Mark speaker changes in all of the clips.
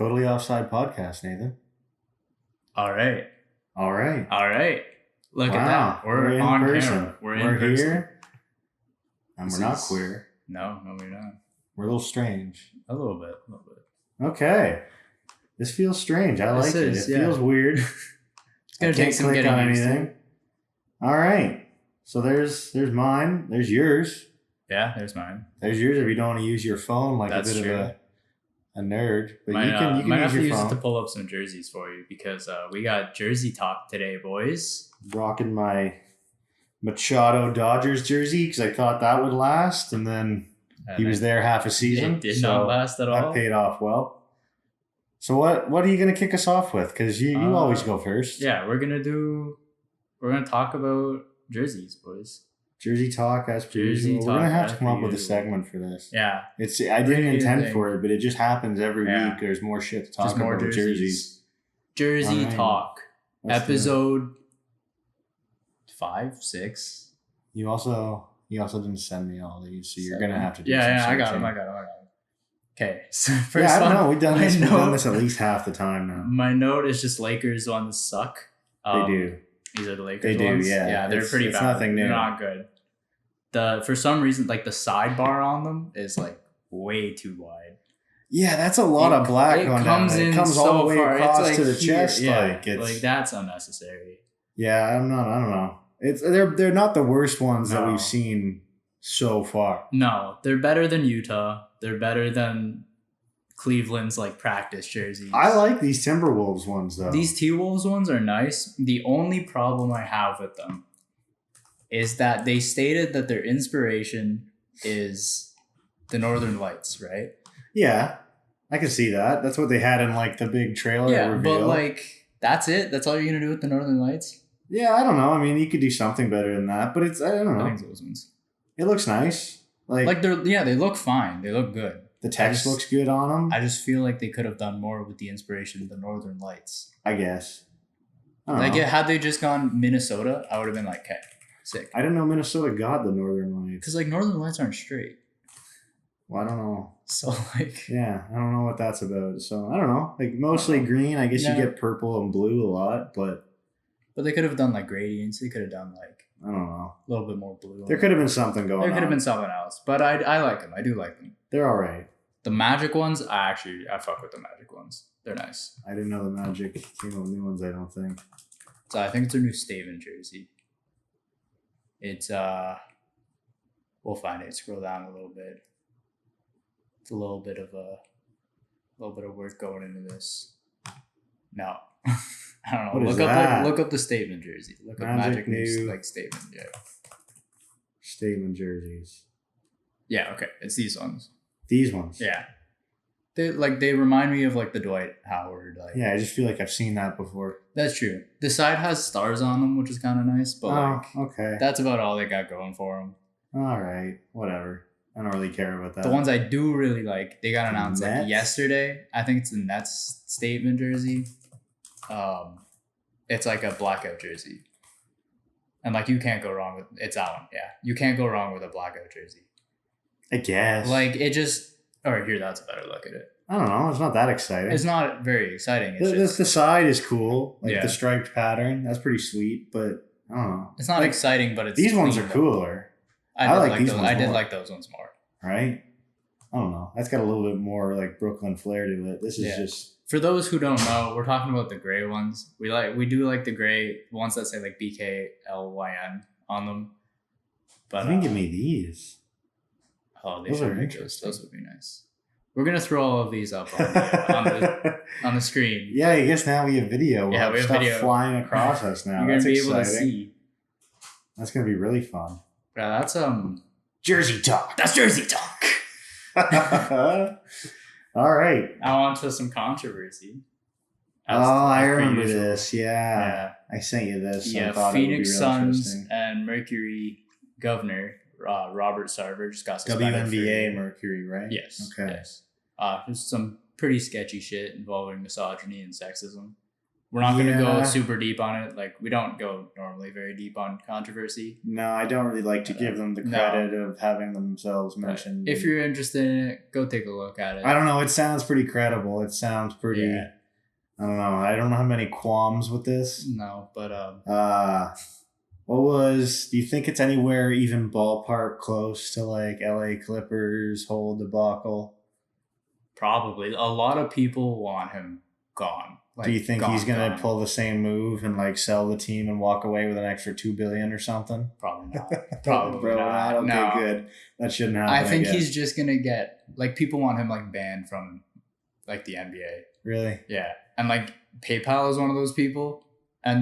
Speaker 1: Totally Offside podcast, Nathan.
Speaker 2: All right. Look at that. We're
Speaker 1: in
Speaker 2: on
Speaker 1: person.
Speaker 2: camera. We're in
Speaker 1: here,
Speaker 2: person.
Speaker 1: and
Speaker 2: This
Speaker 1: we're not
Speaker 2: is-
Speaker 1: queer.
Speaker 2: No, we're not.
Speaker 1: We're a little strange.
Speaker 2: A little bit.
Speaker 1: Okay. This feels strange. I like it. It
Speaker 2: yeah.
Speaker 1: feels weird.
Speaker 2: It's gonna
Speaker 1: I
Speaker 2: take
Speaker 1: can't
Speaker 2: some
Speaker 1: click
Speaker 2: getting
Speaker 1: on
Speaker 2: used to.
Speaker 1: anything. All right. So there's mine. There's yours.
Speaker 2: Yeah, there's mine.
Speaker 1: There's yours if you don't want to use your phone like
Speaker 2: That's
Speaker 1: a bit
Speaker 2: true.
Speaker 1: of a nerd. But
Speaker 2: Might
Speaker 1: you can
Speaker 2: have
Speaker 1: use
Speaker 2: to
Speaker 1: your
Speaker 2: use
Speaker 1: phone.
Speaker 2: it to pull up some jerseys for you because we got jersey talk today, boys.
Speaker 1: Rocking my Machado Dodgers jersey because I thought that would last, and then he was there half a season.
Speaker 2: It did not last at all.
Speaker 1: That paid off well. So what are you going to kick us off with? Because you always go first.
Speaker 2: Yeah, we're gonna talk about jerseys, boys.
Speaker 1: Jersey talk as per
Speaker 2: Jersey
Speaker 1: usual. We're
Speaker 2: talk
Speaker 1: gonna have
Speaker 2: as
Speaker 1: to come
Speaker 2: per
Speaker 1: up with a
Speaker 2: usual.
Speaker 1: segment for this.
Speaker 2: Yeah.
Speaker 1: I didn't intend
Speaker 2: thing.
Speaker 1: for it, but it just happens every
Speaker 2: Yeah.
Speaker 1: week. There's more shit to talk
Speaker 2: Just more
Speaker 1: about with jerseys.
Speaker 2: Jersey
Speaker 1: All right.
Speaker 2: talk.
Speaker 1: Let's do it.
Speaker 2: Episode 5, 6.
Speaker 1: You also didn't send me all these, so you're gonna have to do
Speaker 2: Yeah,
Speaker 1: some
Speaker 2: I got
Speaker 1: searching.
Speaker 2: them. Okay, so first
Speaker 1: Yeah, I don't
Speaker 2: one,
Speaker 1: know. We've done this.
Speaker 2: my
Speaker 1: We've done
Speaker 2: note-
Speaker 1: this at least half the time now.
Speaker 2: My note is just Lakers ones suck.
Speaker 1: They do.
Speaker 2: These are the Lakers
Speaker 1: They do,
Speaker 2: ones.
Speaker 1: yeah.
Speaker 2: Yeah, they're
Speaker 1: It's-
Speaker 2: pretty
Speaker 1: it's
Speaker 2: bad.
Speaker 1: nothing new.
Speaker 2: They're not good. For some reason, like the sidebar on them is like way too wide.
Speaker 1: Yeah, that's a lot of black going down. It comes all the way
Speaker 2: far. It's
Speaker 1: across
Speaker 2: like
Speaker 1: to the
Speaker 2: here.
Speaker 1: chest.
Speaker 2: Yeah,
Speaker 1: It's
Speaker 2: that's unnecessary.
Speaker 1: yeah. I don't know. They're not the worst ones that
Speaker 2: No.
Speaker 1: we've seen so far.
Speaker 2: No, they're better than Utah. They're better than Cleveland's like practice jerseys.
Speaker 1: I like these Timberwolves ones though.
Speaker 2: These T-Wolves ones are nice. The only problem I have with them is that they stated that their inspiration is the Northern Lights, right?
Speaker 1: Yeah, I can see that. That's what they had in like the big trailer
Speaker 2: Yeah,
Speaker 1: reveal.
Speaker 2: but like that's it. That's all you're gonna do with the Northern Lights.
Speaker 1: Yeah, I don't know. I mean, you could do something better than that, but I don't know.
Speaker 2: I think those ones.
Speaker 1: It looks nice. Like
Speaker 2: They look fine. They look good.
Speaker 1: the text looks good on them.
Speaker 2: I just feel like they could have done more with the inspiration of the Northern Lights.
Speaker 1: I guess. I don't
Speaker 2: Like
Speaker 1: know.
Speaker 2: had they just gone Minnesota, I would have been like, okay, sick.
Speaker 1: I didn't know Minnesota got the Northern Lights.
Speaker 2: Because like Northern Lights aren't straight.
Speaker 1: Well, I don't know.
Speaker 2: So like
Speaker 1: Yeah, I don't know what that's about. So I don't know. Like mostly green. I guess
Speaker 2: Yeah.
Speaker 1: you get purple and blue a lot, but
Speaker 2: they could have done like gradients. They could have done like
Speaker 1: I don't know.
Speaker 2: a little bit more blue.
Speaker 1: There could have been something going on.
Speaker 2: There could have been something else. But I like them. I do like them.
Speaker 1: They're all right.
Speaker 2: The Magic ones, I fuck with the Magic ones. They're nice.
Speaker 1: I didn't know the Magic came out with new ones. I don't think.
Speaker 2: So I think it's their new Staven jersey. It's we'll find it. Scroll down a little bit. It's a little bit of work going into this. No. I don't know.
Speaker 1: What is
Speaker 2: Look
Speaker 1: that?
Speaker 2: up the Statement jersey. Look up
Speaker 1: Magic
Speaker 2: Magic
Speaker 1: new-
Speaker 2: News like Statement. Yeah.
Speaker 1: Statement jerseys.
Speaker 2: Yeah. Okay. It's these ones.
Speaker 1: These ones.
Speaker 2: Yeah. They remind me of like the Dwight Howard. Like
Speaker 1: Yeah, I just feel like I've seen that before.
Speaker 2: that's true. The side has stars on them, which is kind of nice, but like
Speaker 1: okay.
Speaker 2: that's about all they got going for them.
Speaker 1: All right. Whatever. I don't really care about that.
Speaker 2: The ones I do really like, they got announced like
Speaker 1: Nets?
Speaker 2: yesterday. I think it's the Nets Statement jersey. It's like a blackout jersey, and like you can't go wrong with it's that one. Yeah, you can't go wrong with a blackout jersey.
Speaker 1: I guess.
Speaker 2: Like it just. All right, here that's a better look at it.
Speaker 1: I don't know. It's not that exciting.
Speaker 2: It's not very exciting. It's
Speaker 1: The side is cool. Like
Speaker 2: Yeah.
Speaker 1: the striped pattern. That's pretty sweet, but I don't know.
Speaker 2: it's not exciting, but it's
Speaker 1: These ones are
Speaker 2: clean.
Speaker 1: cooler,
Speaker 2: I
Speaker 1: like these
Speaker 2: those.
Speaker 1: ones
Speaker 2: I did
Speaker 1: more.
Speaker 2: like those ones more.
Speaker 1: right? I don't know. That's got a little bit more like Brooklyn flair to it. This is
Speaker 2: Yeah.
Speaker 1: just
Speaker 2: For those who don't know, we're talking about the gray ones. We do like the gray ones that say like BKLYN on them. But
Speaker 1: you didn't give me these.
Speaker 2: oh, they
Speaker 1: Those
Speaker 2: should
Speaker 1: are
Speaker 2: make those.
Speaker 1: interesting.
Speaker 2: Those would be nice. We're gonna throw all of these up on the screen.
Speaker 1: Yeah, I guess now we have video. We'll
Speaker 2: Yeah,
Speaker 1: have
Speaker 2: we have
Speaker 1: stuff
Speaker 2: video.
Speaker 1: flying across us now.
Speaker 2: You're gonna
Speaker 1: That's
Speaker 2: be
Speaker 1: exciting.
Speaker 2: able to see.
Speaker 1: That's gonna be really fun.
Speaker 2: Yeah, that's
Speaker 1: Jersey talk.
Speaker 2: that's Jersey talk.
Speaker 1: All right.
Speaker 2: Now on to some controversy.
Speaker 1: Oh, I
Speaker 2: per
Speaker 1: remember
Speaker 2: usual.
Speaker 1: this. Yeah. I sent you this. I
Speaker 2: Yeah,
Speaker 1: thought it would be
Speaker 2: Phoenix
Speaker 1: real
Speaker 2: Suns
Speaker 1: interesting.
Speaker 2: and Mercury governor Robert Sarver just got suspended.
Speaker 1: WNBA Mercury, right?
Speaker 2: Yes.
Speaker 1: Okay.
Speaker 2: Yes. There's some pretty sketchy shit involving misogyny and sexism. We're not going to go super deep on it. Like, we don't go normally very deep on controversy.
Speaker 1: No, I don't really like to give them the credit of having themselves mentioned.
Speaker 2: If you're interested in it, go take a look at it.
Speaker 1: I don't know. It sounds pretty credible. It sounds pretty... Yeah. I don't know. I don't have many qualms with this.
Speaker 2: No, but...
Speaker 1: do you think it's anywhere even ballpark close to like LA Clippers whole debacle?
Speaker 2: Probably. A lot of people want him gone.
Speaker 1: Like, do you think he's going to pull the same move and like sell the team and walk away with an extra $2 billion or something?
Speaker 2: Probably not. Probably not.
Speaker 1: Okay,
Speaker 2: no.
Speaker 1: Good. That shouldn't happen.
Speaker 2: I think he's just going to get like people want him like banned from like the NBA.
Speaker 1: Really?
Speaker 2: Yeah. And like PayPal is one of those people, and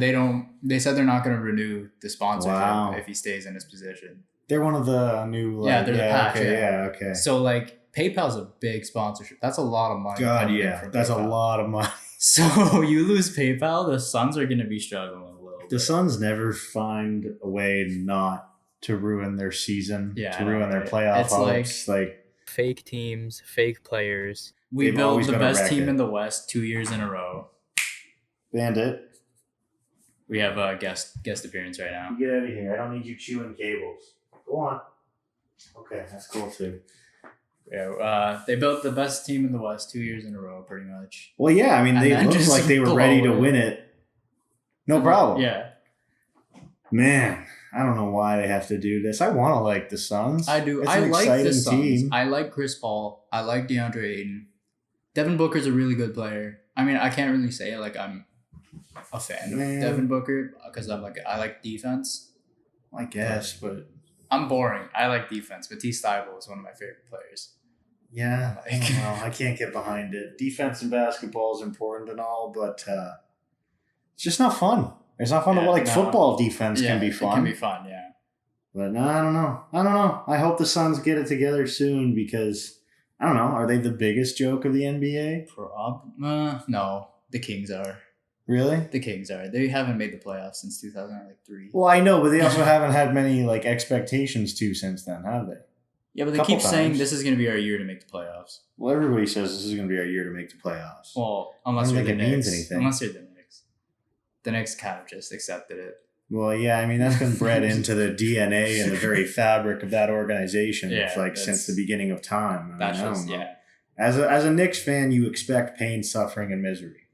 Speaker 2: they said they're not going to renew the sponsorship if he stays in his position.
Speaker 1: They're one of the new
Speaker 2: they're the patch.
Speaker 1: Okay.
Speaker 2: So like PayPal's a big sponsorship. That's a lot of money.
Speaker 1: God, yeah. That's PayPal. A lot of money.
Speaker 2: So you lose PayPal, the Suns are going to be struggling a little bit.
Speaker 1: The Suns never find a way not to ruin their season, to ruin their playoff hopes. Like
Speaker 3: fake teams, fake players.
Speaker 2: We built the best team in the West 2 years in a row.
Speaker 1: Bandit.
Speaker 2: We have a guest appearance right now.
Speaker 1: You get out of here. I don't need you chewing cables. Go on. Okay, that's cool too.
Speaker 2: Yeah, they built the best team in the West 2 years in a row, pretty much.
Speaker 1: Well, yeah, I mean, they looked like they were ready to win it. No problem.
Speaker 2: Yeah.
Speaker 1: Man, I don't know why they have to do this. I want to like the Suns.
Speaker 2: I do. I like the Suns. Team. I like Chris Paul. I like DeAndre Ayton. Devin Booker's a really good player. I mean, I can't really say like I'm a fan of Devin Booker because I like defense.
Speaker 1: I guess, but
Speaker 2: I'm boring. I like defense. Matisse Thybulle is one of my favorite players.
Speaker 1: Yeah, I don't know. I can't get behind it. Defense in basketball is important and all, but it's just not fun. It's not fun to football defense can be fun.
Speaker 2: It can be fun, yeah.
Speaker 1: But no, I don't know. I hope the Suns get it together soon because I don't know. Are they the biggest joke of the NBA?
Speaker 2: No, the Kings are.
Speaker 1: Really?
Speaker 2: The Kings are. They haven't made the playoffs since 2003.
Speaker 1: Well, I know, but they also haven't had many like expectations since then, have they?
Speaker 2: Yeah, but they keep saying this is going to be our year to make the playoffs.
Speaker 1: Well, everybody says this is going to be our year to make the playoffs.
Speaker 2: Well, unless you're the Knicks. Unless you're the Knicks. The Knicks kind of just accepted it.
Speaker 1: Well, yeah, I mean, that's been bred into the DNA and the very fabric of that organization since the beginning of time. As a Knicks fan, you expect pain, suffering, and misery.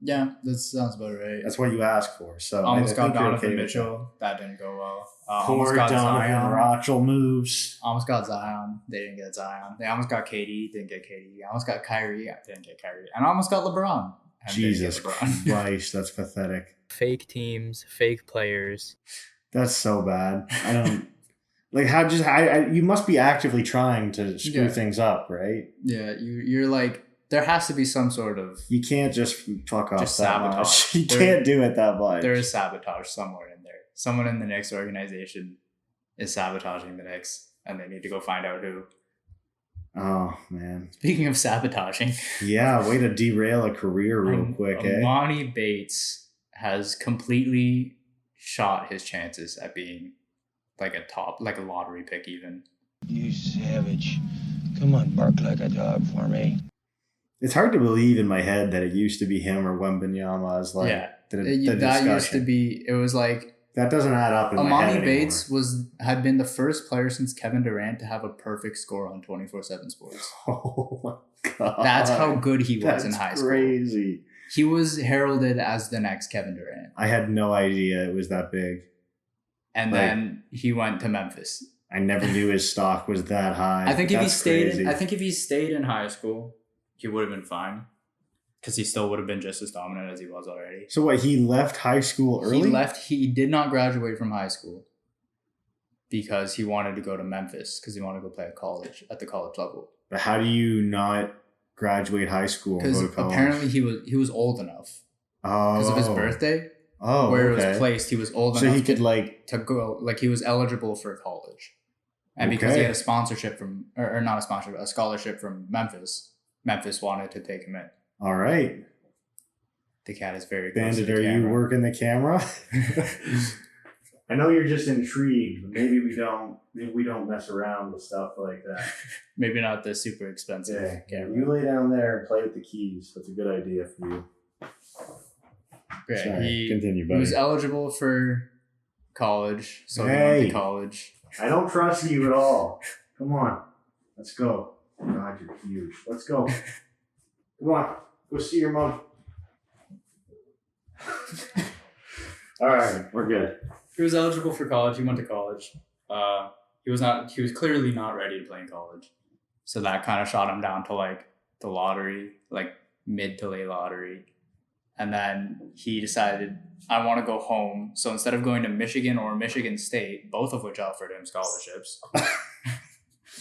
Speaker 2: Yeah, that sounds about right.
Speaker 1: That's what you ask for. So
Speaker 2: almost got Donovan Mitchell. That didn't go well.
Speaker 1: Poor Donovan Mitchell moves.
Speaker 2: Almost got Zion. They didn't get Zion. They almost got KD. Didn't get KD. Almost got Kyrie. Didn't get Kyrie. And almost got LeBron.
Speaker 1: Jesus Christ, that's pathetic.
Speaker 3: Fake teams, fake players.
Speaker 1: That's so bad. I don't like how you must be actively trying to screw things up, right?
Speaker 2: Yeah, you're like. There has to be some sort of...
Speaker 1: You can't just fuck off
Speaker 2: just
Speaker 1: that
Speaker 2: sabotage.
Speaker 1: Much. You can't do it that much.
Speaker 2: There is sabotage somewhere in there. Someone in the Knicks organization is sabotaging the Knicks, and they need to go find out who.
Speaker 1: Oh, man.
Speaker 2: Speaking of sabotaging...
Speaker 1: Yeah, way to derail a career real quick,
Speaker 2: Monty Bates has completely shot his chances at being like a lottery pick even.
Speaker 4: You savage. Come on, bark like a dog for me.
Speaker 1: It's hard to believe in my head that it used to be him or Wembanyama as like
Speaker 2: that used to be. It was like
Speaker 1: that doesn't add up in my head
Speaker 2: anymore. Bates had been the first player since Kevin Durant to have a perfect score on 24/7 Sports.
Speaker 1: Oh my god,
Speaker 2: that's how good he was in high school.
Speaker 1: Crazy.
Speaker 2: He was heralded as the next Kevin Durant.
Speaker 1: I had no idea it was that big.
Speaker 2: And then he went to Memphis.
Speaker 1: I never knew his stock was that high.
Speaker 2: I think if he stayed in high school, he would have been fine because he still would have been just as dominant as he was already.
Speaker 1: So what, he left high school early?
Speaker 2: He did not graduate from high school because he wanted to go to Memphis because he wanted to go play at the college level.
Speaker 1: But how do you not graduate high school and go to college?
Speaker 2: Apparently he was old enough.
Speaker 1: Oh.
Speaker 2: Because of his birthday.
Speaker 1: Oh,
Speaker 2: where it was placed, he was old enough
Speaker 1: so he could
Speaker 2: to go, like he was eligible for college. And because he had a sponsorship from, or not a sponsorship, a scholarship from Memphis wanted to take him in.
Speaker 1: All right.
Speaker 2: The cat is very close
Speaker 1: Bandit, are you working the camera? I know you're just intrigued, but maybe we don't mess around with stuff like that.
Speaker 2: Maybe not the super expensive camera.
Speaker 1: You lay down there and play with the keys. That's a good idea for you.
Speaker 2: Okay,
Speaker 1: Sorry, continue, buddy.
Speaker 2: He was eligible for college, so he went to college.
Speaker 1: I don't trust you at all. Come on. Let's go. God, you're huge. Let's go. Come on. Go see your mom. All right, we're good.
Speaker 2: He was eligible for college. He went to college. He was clearly not ready to play in college. So that kind of shot him down to like the lottery, like mid to late lottery. And then he decided, I want to go home. So instead of going to Michigan or Michigan State, both of which offered him scholarships.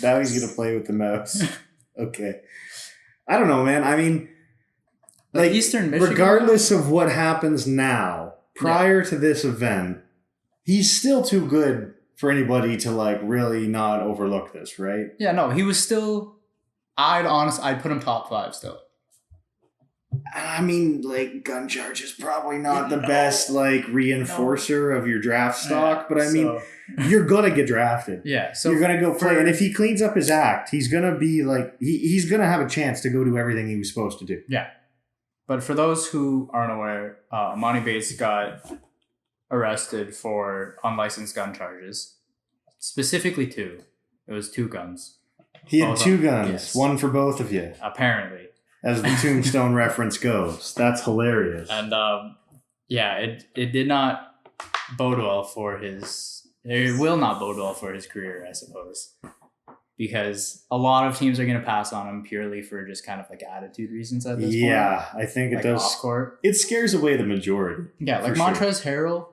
Speaker 1: Now he's going to play with the mouse. Okay. I don't know, man. I mean, like
Speaker 2: Eastern Michigan,
Speaker 1: regardless of what happens now, prior to this event, he's still too good for anybody to like really not overlook this, right?
Speaker 2: Yeah, no, he was still, I'd put him top 5 still.
Speaker 1: I mean, like, gun charge is probably not the best, like, reinforcer of your draft stock, but I mean, you're going to get drafted.
Speaker 2: Yeah. So
Speaker 1: you're going to go play. And if he cleans up his act, he's going to be like, he's going to have a chance to go do everything he was supposed to do.
Speaker 2: Yeah. But for those who aren't aware, Monty Bates got arrested for unlicensed gun charges. Specifically 2. It was 2 guns.
Speaker 1: He had 2 guns, yes. One for both of you.
Speaker 2: Apparently.
Speaker 1: As the Tombstone reference goes. That's hilarious.
Speaker 2: And it did not bode well for it will not bode well for his career, I suppose. Because a lot of teams are going to pass on him purely for just kind of like attitude reasons at this point.
Speaker 1: Yeah, I think it does.
Speaker 2: Off-court.
Speaker 1: It scares away the majority.
Speaker 2: Yeah, like Montrezl Harrell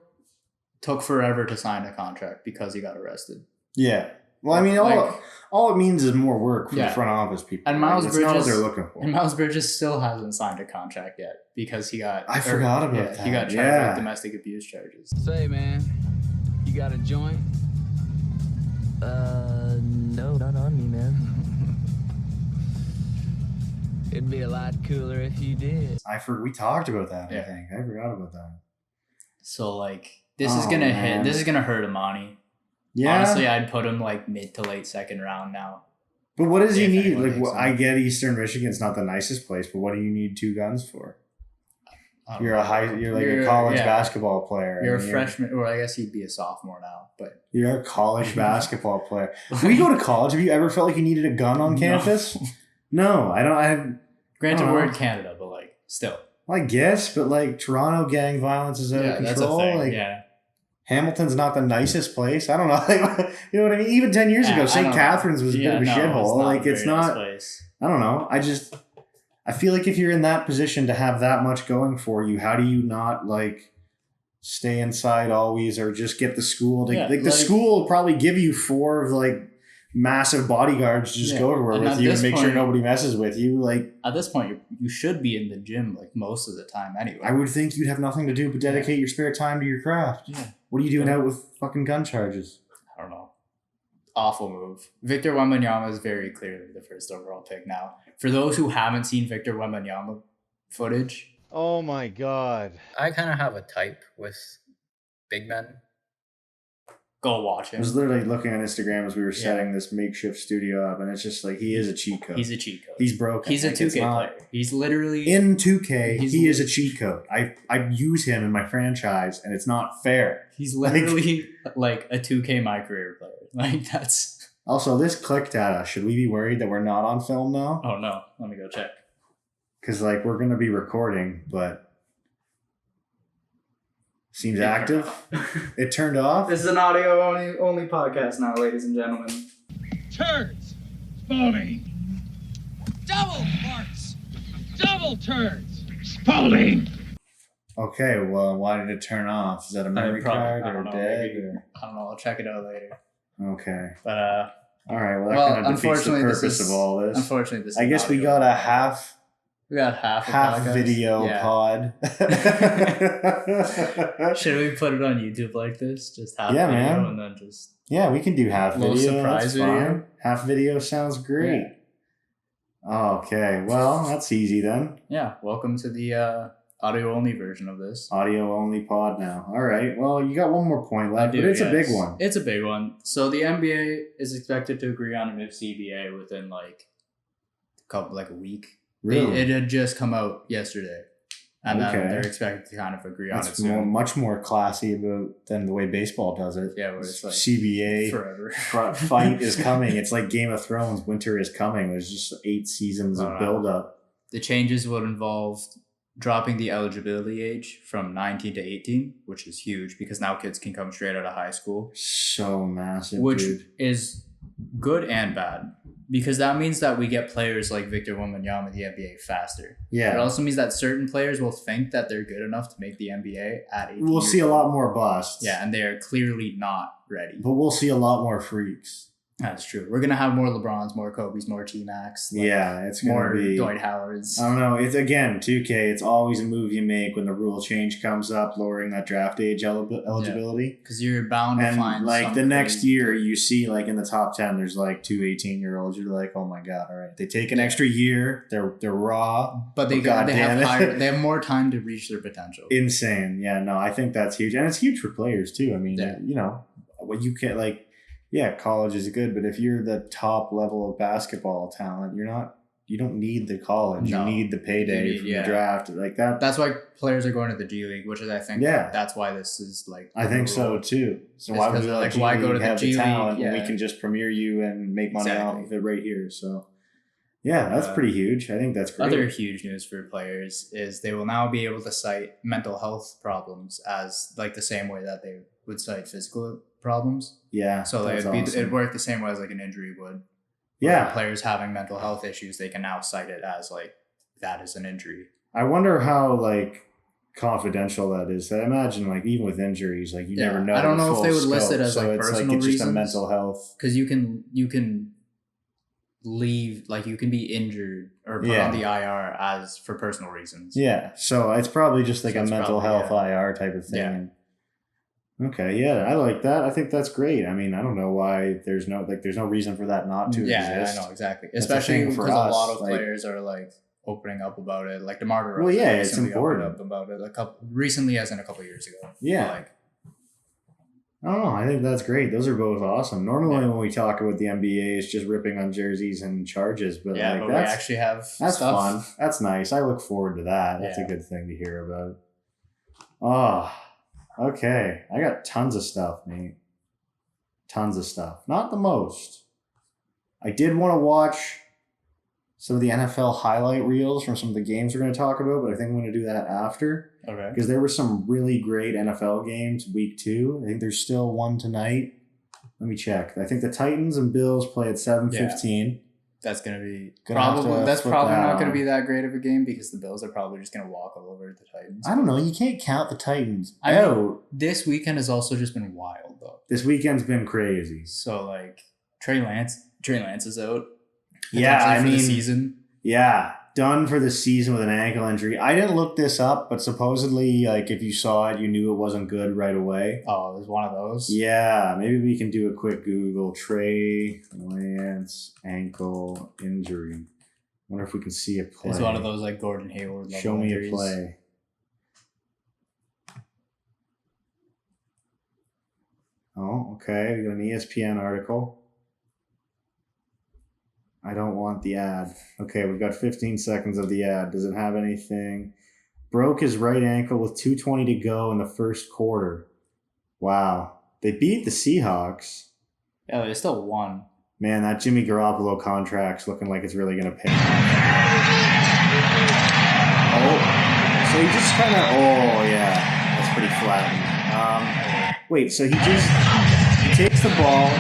Speaker 2: took forever to sign a contract because he got arrested.
Speaker 1: Yeah. Well, I mean, all it means is more work for the front office people.
Speaker 2: And Miles Bridges,
Speaker 1: not what they're looking for.
Speaker 2: And Miles Bridges still hasn't signed a contract yet because he got.
Speaker 1: I forgot about that.
Speaker 2: He got charged with domestic abuse charges.
Speaker 5: Say, man, you got a joint? No, not on me, man. It'd be a lot cooler if you did.
Speaker 1: We talked about that. I think I forgot about that.
Speaker 2: So like, this is gonna hit. This is gonna hurt Amani. Yeah. Honestly, I'd put him like mid to late second round now.
Speaker 1: But what does he need? Like, I get Eastern Michigan's not the nicest place, but what do you need 2 guns for? You're a college basketball player.
Speaker 2: You're a freshman, or I guess you'd be a sophomore now. But
Speaker 1: you're a college basketball player. When you go to college, have you ever felt like you needed a gun on campus? No, I don't.
Speaker 2: Granted, we're in Canada, but like still.
Speaker 1: Well, I guess, but like Toronto gang violence is out of control. That's a thing. Like, Hamilton's not the nicest place. I don't know. You know what I mean? Even 10 years ago, St. Catharines was a bit of a shithole. Like, it's not. Nice, I don't know. I feel like if you're in that position to have that much going for you, how do you not like stay inside always, or just get the school to the school will probably give you 4 of like massive bodyguards to just go everywhere with you and make sure nobody messes with you. Like,
Speaker 2: at this point, you should be in the gym like most of the time anyway.
Speaker 1: I would think you'd have nothing to do but dedicate your spare time to your craft. Yeah. What are you doing out with fucking gun charges?
Speaker 2: I don't know. Awful move. Victor Wembanyama is very clearly the first overall pick now. For those who haven't seen Victor Wembanyama footage.
Speaker 6: Oh my God.
Speaker 3: I kind of have a type with big men.
Speaker 2: Go watch him.
Speaker 1: I was literally looking on Instagram as we were setting this makeshift studio up, and it's just like, he is a cheat code.
Speaker 2: He's a cheat code.
Speaker 1: He's broken.
Speaker 2: He's a 2K player. He's literally...
Speaker 1: In 2K, he is a cheat code. I use him in my franchise, and it's not fair.
Speaker 2: He's literally like a 2K my career player. Like, that's...
Speaker 1: Also, this clicked at us. Should we be worried that we're not on film now?
Speaker 2: Oh, no. Let me go check.
Speaker 1: Because, like, we're going to be recording, but... Seems active. It turned off.
Speaker 2: This is an audio only podcast now, ladies and gentlemen.
Speaker 7: Turds. Spalding. Double farts. Double turds. Spalding.
Speaker 1: Okay, well, why did it turn off? Is that a memory card or dead?
Speaker 2: I don't know. I'll check it out later.
Speaker 1: Okay.
Speaker 2: But
Speaker 1: all right. Well, that kind of defeats the purpose of all this.
Speaker 2: Unfortunately, this.
Speaker 1: I guess we got a half.
Speaker 2: We got half
Speaker 1: video pod.
Speaker 2: Should we put it on YouTube like this? Just half video, man. And then just
Speaker 1: we can do half video.
Speaker 2: Surprise video.
Speaker 1: Fine. Half video sounds great. Yeah. Okay, well that's easy then.
Speaker 2: Yeah, welcome to the audio only version of this.
Speaker 1: Audio only pod now. All right. Well, you got one more point left, but it's a big one.
Speaker 2: It's a big one. So the NBA is expected to agree on a new CBA within like a week. Really? It had just come out yesterday. And then they're expected to kind of agree on it soon.
Speaker 1: Much more classy than the way baseball does it.
Speaker 2: Yeah, where it's like
Speaker 1: CBA
Speaker 2: forever.
Speaker 1: Fight is coming. It's like Game of Thrones. Winter is coming. There's just 8 seasons of build-up.
Speaker 2: The changes would involve dropping the eligibility age from 19 to 18, which is huge because now kids can come straight out of high school.
Speaker 1: So massive,
Speaker 2: which
Speaker 1: dude.
Speaker 2: is good and bad. Because that means that we get players like Victor Wembanyama in the NBA faster.
Speaker 1: Yeah.
Speaker 2: It also means that certain players will think that they're good enough to make the NBA at 18.
Speaker 1: We'll see a lot more busts.
Speaker 2: Yeah, and they are clearly not ready.
Speaker 1: But we'll see a lot more freaks.
Speaker 2: That's true. We're going to have more LeBrons, more Kobe's, more T-Max.
Speaker 1: It's going to be...
Speaker 2: more Dwight Howards.
Speaker 1: I don't know. It's, again, 2K, it's always a move you make when the rule change comes up, lowering that draft age eligibility.
Speaker 2: Because you're bound to find
Speaker 1: like, the next year, you see, like, in the top 10, there's, like, 2 18-year-olds. You're like, oh, my God, all right. They take an extra year. They're raw.
Speaker 2: But they have more time to reach their potential.
Speaker 1: Insane. Yeah, no, I think that's huge. And it's huge for players, too. I mean, you know, what you can't, like... Yeah, college is good, but if you're the top level of basketball talent, you don't need the college. No. You need the payday from the draft. Like that.
Speaker 2: That's why players are going to the G League, which is, I think, that's why this is like.
Speaker 1: I think so too. So why would why go to the G League when we can just premiere you and make money off of it right here? So, yeah, that's pretty huge. I think that's great.
Speaker 2: Other huge news for players is they will now be able to cite mental health problems as like the same way that they would cite physical problems.
Speaker 1: Yeah.
Speaker 2: So it'd work the same way as like an injury would.
Speaker 1: Yeah.
Speaker 2: Players having mental health issues, they can now cite it as like that is an injury.
Speaker 1: I wonder how like confidential that is. I imagine like even with injuries, like you never know.
Speaker 2: I don't know if they would list it as like personal reasons.
Speaker 1: It's just a mental health.
Speaker 2: Because you can leave, like you can be injured or put on the IR as for personal reasons.
Speaker 1: Yeah. So it's probably just like a mental health IR type of thing.
Speaker 2: Yeah.
Speaker 1: Okay, yeah, I like that. I think that's great. I mean, I don't know why there's no reason for that not to exist.
Speaker 2: Yeah, I know, exactly. Especially because a lot of players are like opening up about it. Like DeMar DeRozan.
Speaker 1: Well, yeah, it's important.
Speaker 2: Up about it recently, as in a couple of years ago.
Speaker 1: Yeah. I don't know. I think that's great. Those are both awesome. Normally, when we talk about the NBA, it's just ripping on jerseys and charges, but
Speaker 2: but we actually have
Speaker 1: that's
Speaker 2: stuff.
Speaker 1: Fun. That's nice. I look forward to that. That's a good thing to hear about. Oh. Okay, I got tons of stuff, mate. Tons of stuff. Not the most. I did want to watch some of the NFL highlight reels from some of the games we're going to talk about, but I think I'm going to do that after.
Speaker 2: Okay.
Speaker 1: Because there were some really great NFL games week 2. I think there's still one tonight. Let me check. I think the Titans and Bills play at 7:15.
Speaker 2: Yeah. That's going to be probably not going to be that great of a game because the Bills are probably just going to walk all over the Titans.
Speaker 1: I don't know. You can't count the Titans.
Speaker 2: I know. This weekend has also just been wild, though.
Speaker 1: This weekend's been crazy.
Speaker 2: So, like, Trey Lance is out.
Speaker 1: Yeah, I mean,
Speaker 2: for the season.
Speaker 1: Yeah, done for the season with an ankle injury. I didn't look this up, but supposedly, like, if you saw it, you knew it wasn't good right away.
Speaker 2: Oh, it was one of those?
Speaker 1: Yeah, maybe we can do a quick Google. Trey Lance ankle injury. Wonder if we can see a play.
Speaker 2: It's one of those, like, Gordon Hayward level
Speaker 1: Show me
Speaker 2: injuries.
Speaker 1: a play. Oh, okay. We got an ESPN article. I don't want the ad. Okay, we've got 15 seconds of the ad. Does it have anything? Broke his right ankle with 2:20 to go in the first quarter. Wow. They beat the Seahawks.
Speaker 2: Yeah, they still won.
Speaker 1: Man, that Jimmy Garoppolo contract's looking like it's really going to pay off. Oh, so he just kind of... Oh, yeah. That's pretty flattened. Wait, so he takes the ball...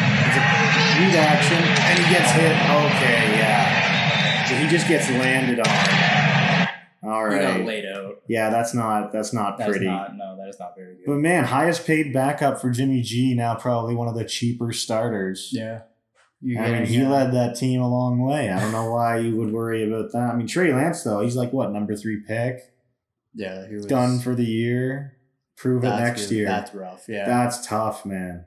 Speaker 1: Read action, and he gets hit. Okay, yeah. So he just gets landed on. All right.
Speaker 2: He got laid out.
Speaker 1: Yeah, that's not pretty.
Speaker 2: That is not very good.
Speaker 1: But man, highest paid backup for Jimmy G, now probably one of the cheaper starters.
Speaker 2: Yeah.
Speaker 1: He led that team a long way. I don't know why you would worry about that. I mean, Trey Lance, though, he's like, what, number 3 pick?
Speaker 2: Yeah, he was.
Speaker 1: Done for the year. Prove it next year.
Speaker 2: That's rough, yeah.
Speaker 1: That's tough, man.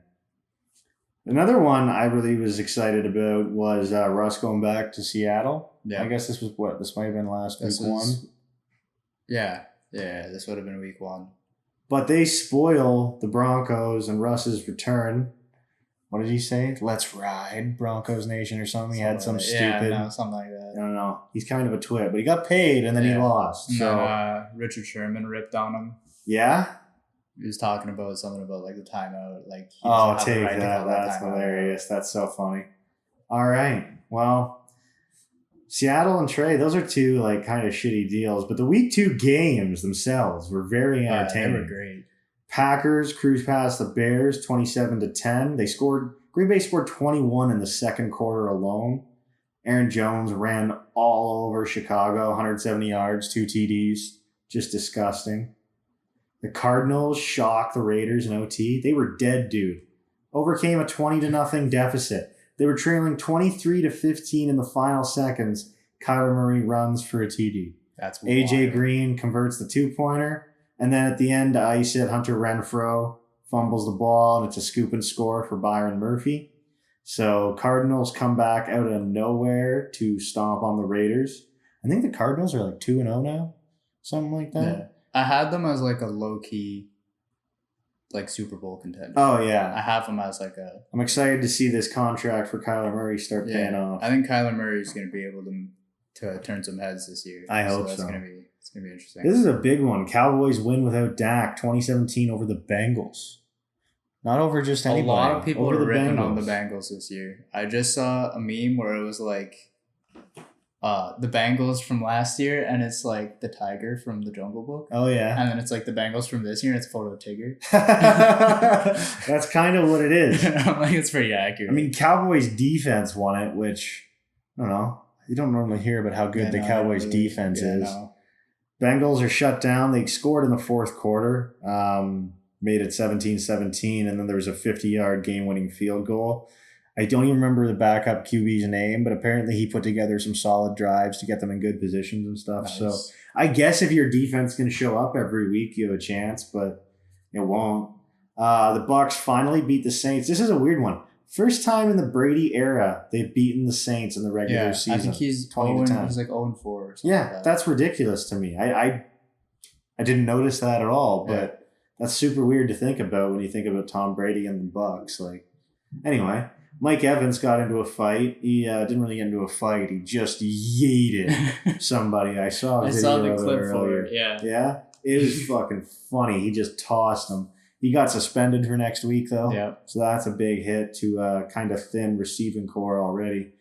Speaker 1: Another one I really was excited about was Russ going back to Seattle. Yeah. I guess this might have been week 1.
Speaker 2: Yeah, this would have been week 1.
Speaker 1: But they spoil the Broncos and Russ's return what did he say? Let's ride Broncos Nation or something. He had some stupid.
Speaker 2: Yeah, no, something like that.
Speaker 1: I don't know. He's kind of a twit, but he got paid and then he lost.
Speaker 2: And
Speaker 1: so
Speaker 2: then, Richard Sherman ripped on him.
Speaker 1: Yeah.
Speaker 2: He was talking about something about like the timeout. Like,
Speaker 1: take that. That's hilarious. That's so funny. All right. Well, Seattle and Trey, those are two like kind of shitty deals, but the week 2 games themselves were very entertaining.
Speaker 2: They were great.
Speaker 1: Packers cruised past the Bears 27-10. Green Bay scored 21 in the second quarter alone. Aaron Jones ran all over Chicago, 170 yards, 2 TDs. Just disgusting. The Cardinals shocked the Raiders in OT. They were dead, dude. Overcame a 20-0 deficit. They were trailing 23-15 in the final seconds. Kyler Murray runs for a TD.
Speaker 2: That's
Speaker 1: AJ Green converts the 2-pointer. And then at the end, to ice it, Hunter Renfrow fumbles the ball, and it's a scoop and score for Byron Murphy. So Cardinals come back out of nowhere to stomp on the Raiders. I think the Cardinals are like 2-0 now, something like that.
Speaker 2: Yeah. I had them as like a low-key like Super Bowl contender.
Speaker 1: Oh, yeah.
Speaker 2: I have them as like a...
Speaker 1: I'm excited to see this contract for Kyler Murray start paying off.
Speaker 2: I think Kyler Murray is going to be able to turn some heads this year.
Speaker 1: I hope so.
Speaker 2: It's going to be interesting.
Speaker 1: This is a big one. Cowboys win without Dak 2017 over the Bengals. Not over just anybody.
Speaker 2: A lot of people
Speaker 1: are
Speaker 2: ripping on the Bengals this year. I just saw a meme where it was like the Bengals from last year, and it's like the tiger from the Jungle Book.
Speaker 1: Oh, yeah.
Speaker 2: And then it's like the Bengals from this year, and it's a photo of Tigger.
Speaker 1: That's kind of what it is.
Speaker 2: I'm like, it's pretty accurate.
Speaker 1: I mean, Cowboys defense won it, which, I don't know. You don't normally hear about how good the Cowboys defense is. No. Bengals are shut down. They scored in the fourth quarter, made it 17-17, and then there was a 50-yard game-winning field goal. I don't even remember the backup QB's name, but apparently he put together some solid drives to get them in good positions and stuff. Nice. So I guess if your defense can show up every week, you have a chance, but it won't. The Bucs finally beat the Saints. This is a weird one. First time in the Brady era they've beaten the Saints in the regular season.
Speaker 2: I think he's 20-10. He's like 0-4 or something.
Speaker 1: Yeah, that's ridiculous to me. I didn't notice that at all, but that's super weird to think about when you think about Tom Brady and the Bucs. Like, anyway, Mike Evans got into a fight. He didn't really get into a fight. He just yeeted somebody. I saw a video
Speaker 2: the clip
Speaker 1: earlier.
Speaker 2: For it. Yeah.
Speaker 1: Yeah? It was fucking funny. He just tossed him. He got suspended for next week, though.
Speaker 2: Yeah.
Speaker 1: So that's a big hit to a kind of thin receiving core already.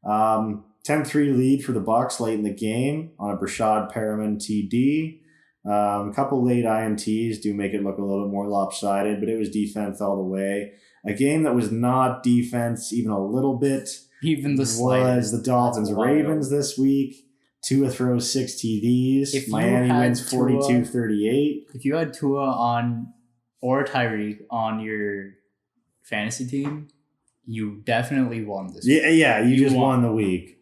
Speaker 1: 10-3 lead for the Bucs late in the game on a Brashad Perriman TD. A couple late INTs do make it look a little bit more lopsided, but it was defense all the way. A game that was not defense even a little bit.
Speaker 2: Even the
Speaker 1: was the Dolphins-Ravens this week. Tua throws 6 TDs. Miami wins 42-38.
Speaker 2: If you had Tua or Tyreek on your fantasy team, you definitely won this week.
Speaker 1: Yeah, you just won the week.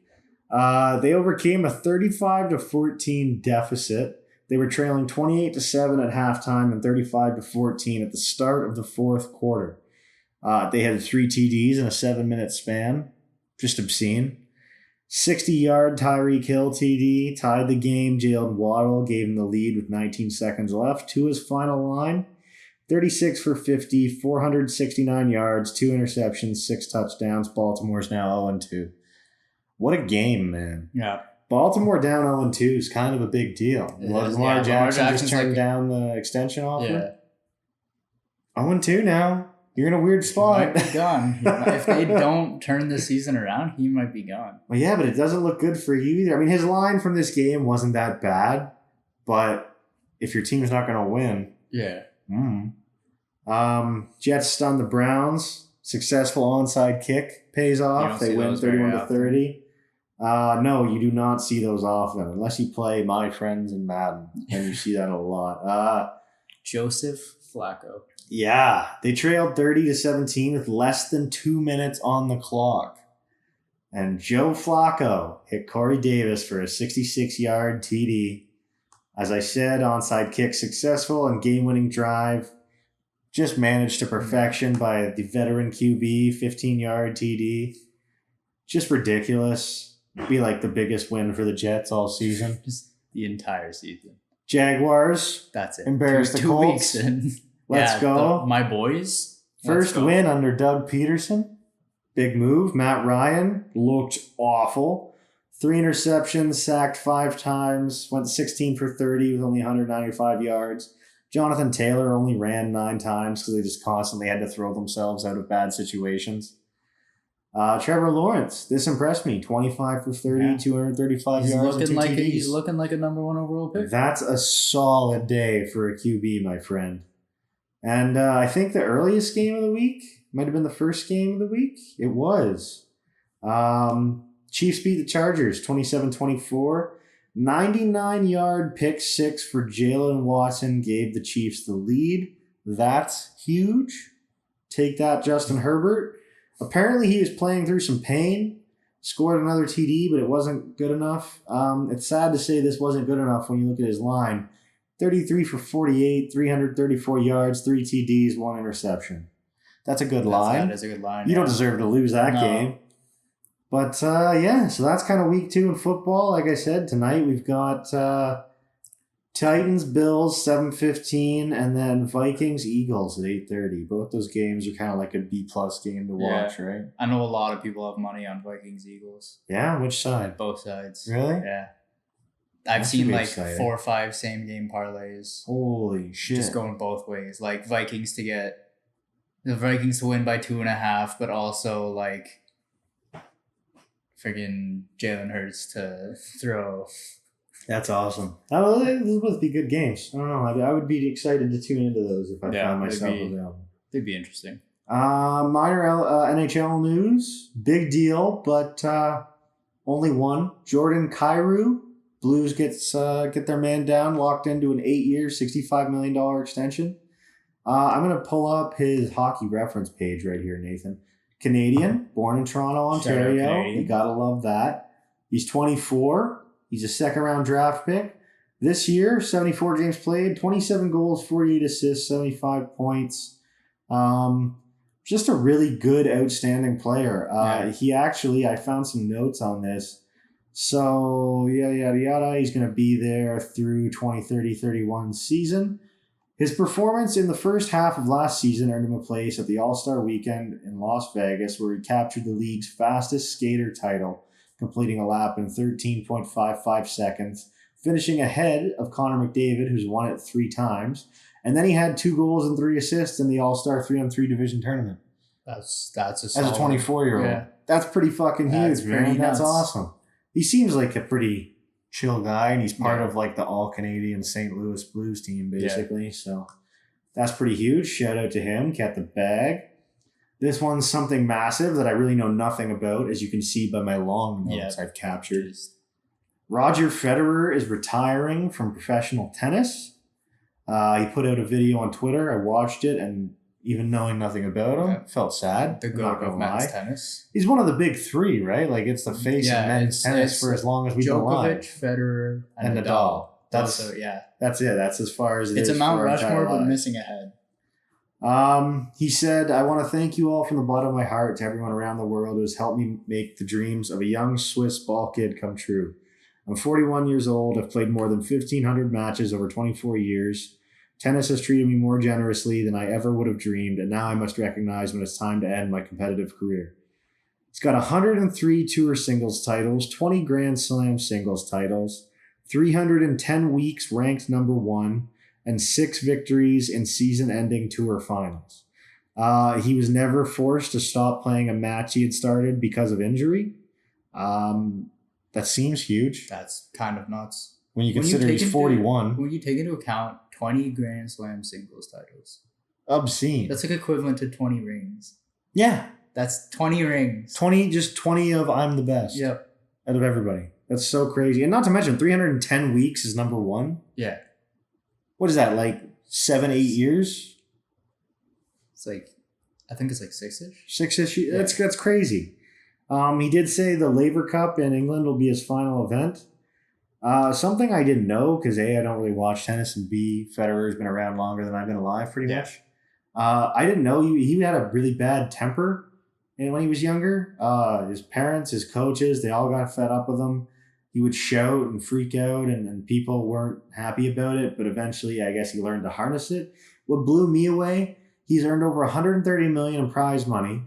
Speaker 1: They overcame a 35-14 deficit. They were trailing 28-7 at halftime and 35-14 at the start of the fourth quarter. They had 3 TDs in a 7-minute span. Just obscene. 60-yard Tyreek Hill TD tied the game. Jalen Waddle gave him the lead with 19 seconds left. To his final line, 36 for 50, 469 yards, 2 interceptions, 6 touchdowns. Baltimore's now 0-2. What a game, man.
Speaker 2: Yeah.
Speaker 1: Baltimore down 0-2 is kind of a big deal. Lamar Jackson just turned down the extension offer.
Speaker 2: Yeah.
Speaker 1: 0-2 now. You're in a weird spot.
Speaker 2: He might be gone. If they don't turn the season around, he might be gone.
Speaker 1: Well, yeah, but it doesn't look good for you either. I mean, his line from this game wasn't that bad, but if your team's not going to win.
Speaker 2: Yeah.
Speaker 1: Jets stun the Browns. Successful onside kick pays off. They win 31-30. No, you do not see those often unless you play My Friends in Madden, and you see that a lot.
Speaker 2: Joseph Flacco.
Speaker 1: Yeah, they trailed 30-17 with less than 2 minutes on the clock. And Joe Flacco hit Corey Davis for a 66-yard TD. As I said, onside kick successful and game-winning drive. Just managed to perfection by the veteran QB, 15-yard TD. Just ridiculous. Be like the biggest win for the Jets all season.
Speaker 2: Just the entire season.
Speaker 1: Jaguars.
Speaker 2: That's it.
Speaker 1: Embarrassed the Colts.
Speaker 2: Weeks in.
Speaker 1: Let's go.
Speaker 2: My boys.
Speaker 1: First win under Doug Peterson. Big move. Matt Ryan looked awful. 3 interceptions, sacked 5 times, went 16 for 30 with only 195 yards. Jonathan Taylor only ran 9 times because they just constantly had to throw themselves out of bad situations. Trevor Lawrence, this impressed me. 25 for 30, 235 yards, and 2 TDs.
Speaker 2: He's looking like a number 1 overall pick.
Speaker 1: That's a solid day for a QB, my friend. And I think the earliest game of the week might have been the first game of the week. It was. Chiefs beat the Chargers 27-24. 99-yard pick 6 for Jalen Watson gave the Chiefs the lead. That's huge. Take that, Justin Herbert. Apparently he was playing through some pain. Scored another TD, but it wasn't good enough. It's sad to say this wasn't good enough when you look at his line. 33 for 48, 334 yards, 3 TDs, 1 interception. That's a good line.
Speaker 2: That is a good line.
Speaker 1: You don't deserve to lose that game. But, so that's kind of week 2 in football. Like I said, tonight we've got Titans, Bills, 7:15, and then Vikings, Eagles at 8:30. Both those games are kind of like a B-plus game to watch, right?
Speaker 2: I know a lot of people have money on Vikings, Eagles.
Speaker 1: Yeah? Which side?
Speaker 2: Both sides.
Speaker 1: Really?
Speaker 2: Yeah. I've seen like 4 or 5 same-game parlays.
Speaker 1: Holy shit.
Speaker 2: Just going both ways. Like Vikings to win by 2.5, but also like friggin' Jalen Hurts to throw.
Speaker 1: That's awesome. Those would be good games. I don't know. I would be excited to tune into those if I found myself available.
Speaker 2: They'd be interesting.
Speaker 1: Minor NHL news. Big deal, but only one. Jordan Kyrou. Blues get their man down, locked into an 8-year, $65 million extension. I'm going to pull up his hockey reference page right here, Nathan. Canadian, born in Toronto, Ontario. You got to love that. He's 24. He's a second-round draft pick. This year, 74 games played, 27 goals, 48 assists, 75 points. Just a really good, outstanding player. He actually, I found some notes on this. So, yada. He's going to be there through 2030-31 season. His performance in the first half of last season earned him a place at the All-Star Weekend in Las Vegas, where he captured the league's fastest skater title, completing a lap in 13.55 seconds, finishing ahead of Connor McDavid, who's won it 3 times. And then he had 2 goals and 3 assists in the All-Star 3-on-3 division tournament.
Speaker 2: That's a
Speaker 1: as a 24-year-old.
Speaker 2: Yeah.
Speaker 1: That's pretty fucking huge, man. That's awesome. He seems like a pretty chill guy, and he's part of like the all-Canadian St. Louis Blues team, basically. Yeah. So that's pretty huge. Shout out to him. Kept the bag. This one's something massive that I really know nothing about, as you can see by my long notes I've captured. Roger Federer is retiring from professional tennis. He put out a video on Twitter. I watched it, and even knowing nothing about him, felt sad.
Speaker 2: The goat of men's tennis.
Speaker 1: He's one of the big 3, right? Like, it's the face of men's tennis for as long as we've been alive.
Speaker 2: Djokovic, Federer, and
Speaker 1: Nadal. That's it. That's as far as it is.
Speaker 2: It's a Mount Rushmore, but missing a head.
Speaker 1: He said, "I want to thank you all from the bottom of my heart to everyone around the world who has helped me make the dreams of a young Swiss ball kid come true. I'm 41 years old. I've played more than 1,500 matches over 24 years. Tennis has treated me more generously than I ever would have dreamed, and now I must recognize when it's time to end my competitive career." He's got 103 tour singles titles, 20 Grand Slam singles titles, 310 weeks ranked number 1, and 6 victories in season-ending tour finals. He was never forced to stop playing a match he had started because of injury. That seems huge.
Speaker 2: That's kind of nuts.
Speaker 1: When you consider he's 41.
Speaker 2: When you take into account 20 Grand Slam singles titles.
Speaker 1: Obscene.
Speaker 2: That's like equivalent to 20 rings.
Speaker 1: Yeah.
Speaker 2: That's 20 rings.
Speaker 1: 20 of I'm the best.
Speaker 2: Yep.
Speaker 1: Out of everybody. That's so crazy. And not to mention, 310 weeks is number 1.
Speaker 2: Yeah.
Speaker 1: What is that, like 7-8 years?
Speaker 2: It's like, I think it's like 6-ish.
Speaker 1: 6-ish? Yeah. That's crazy. He did say the Laver Cup in England will be his final event. Something I didn't know, because A, I don't really watch tennis, and B, Federer's been around longer than I've been alive, pretty much. I didn't know he had a really bad temper when he was younger. His parents, his coaches, they all got fed up with him. He would shout and freak out, and people weren't happy about it, but eventually I guess he learned to harness it. What blew me away, He's earned over $130 million in prize money,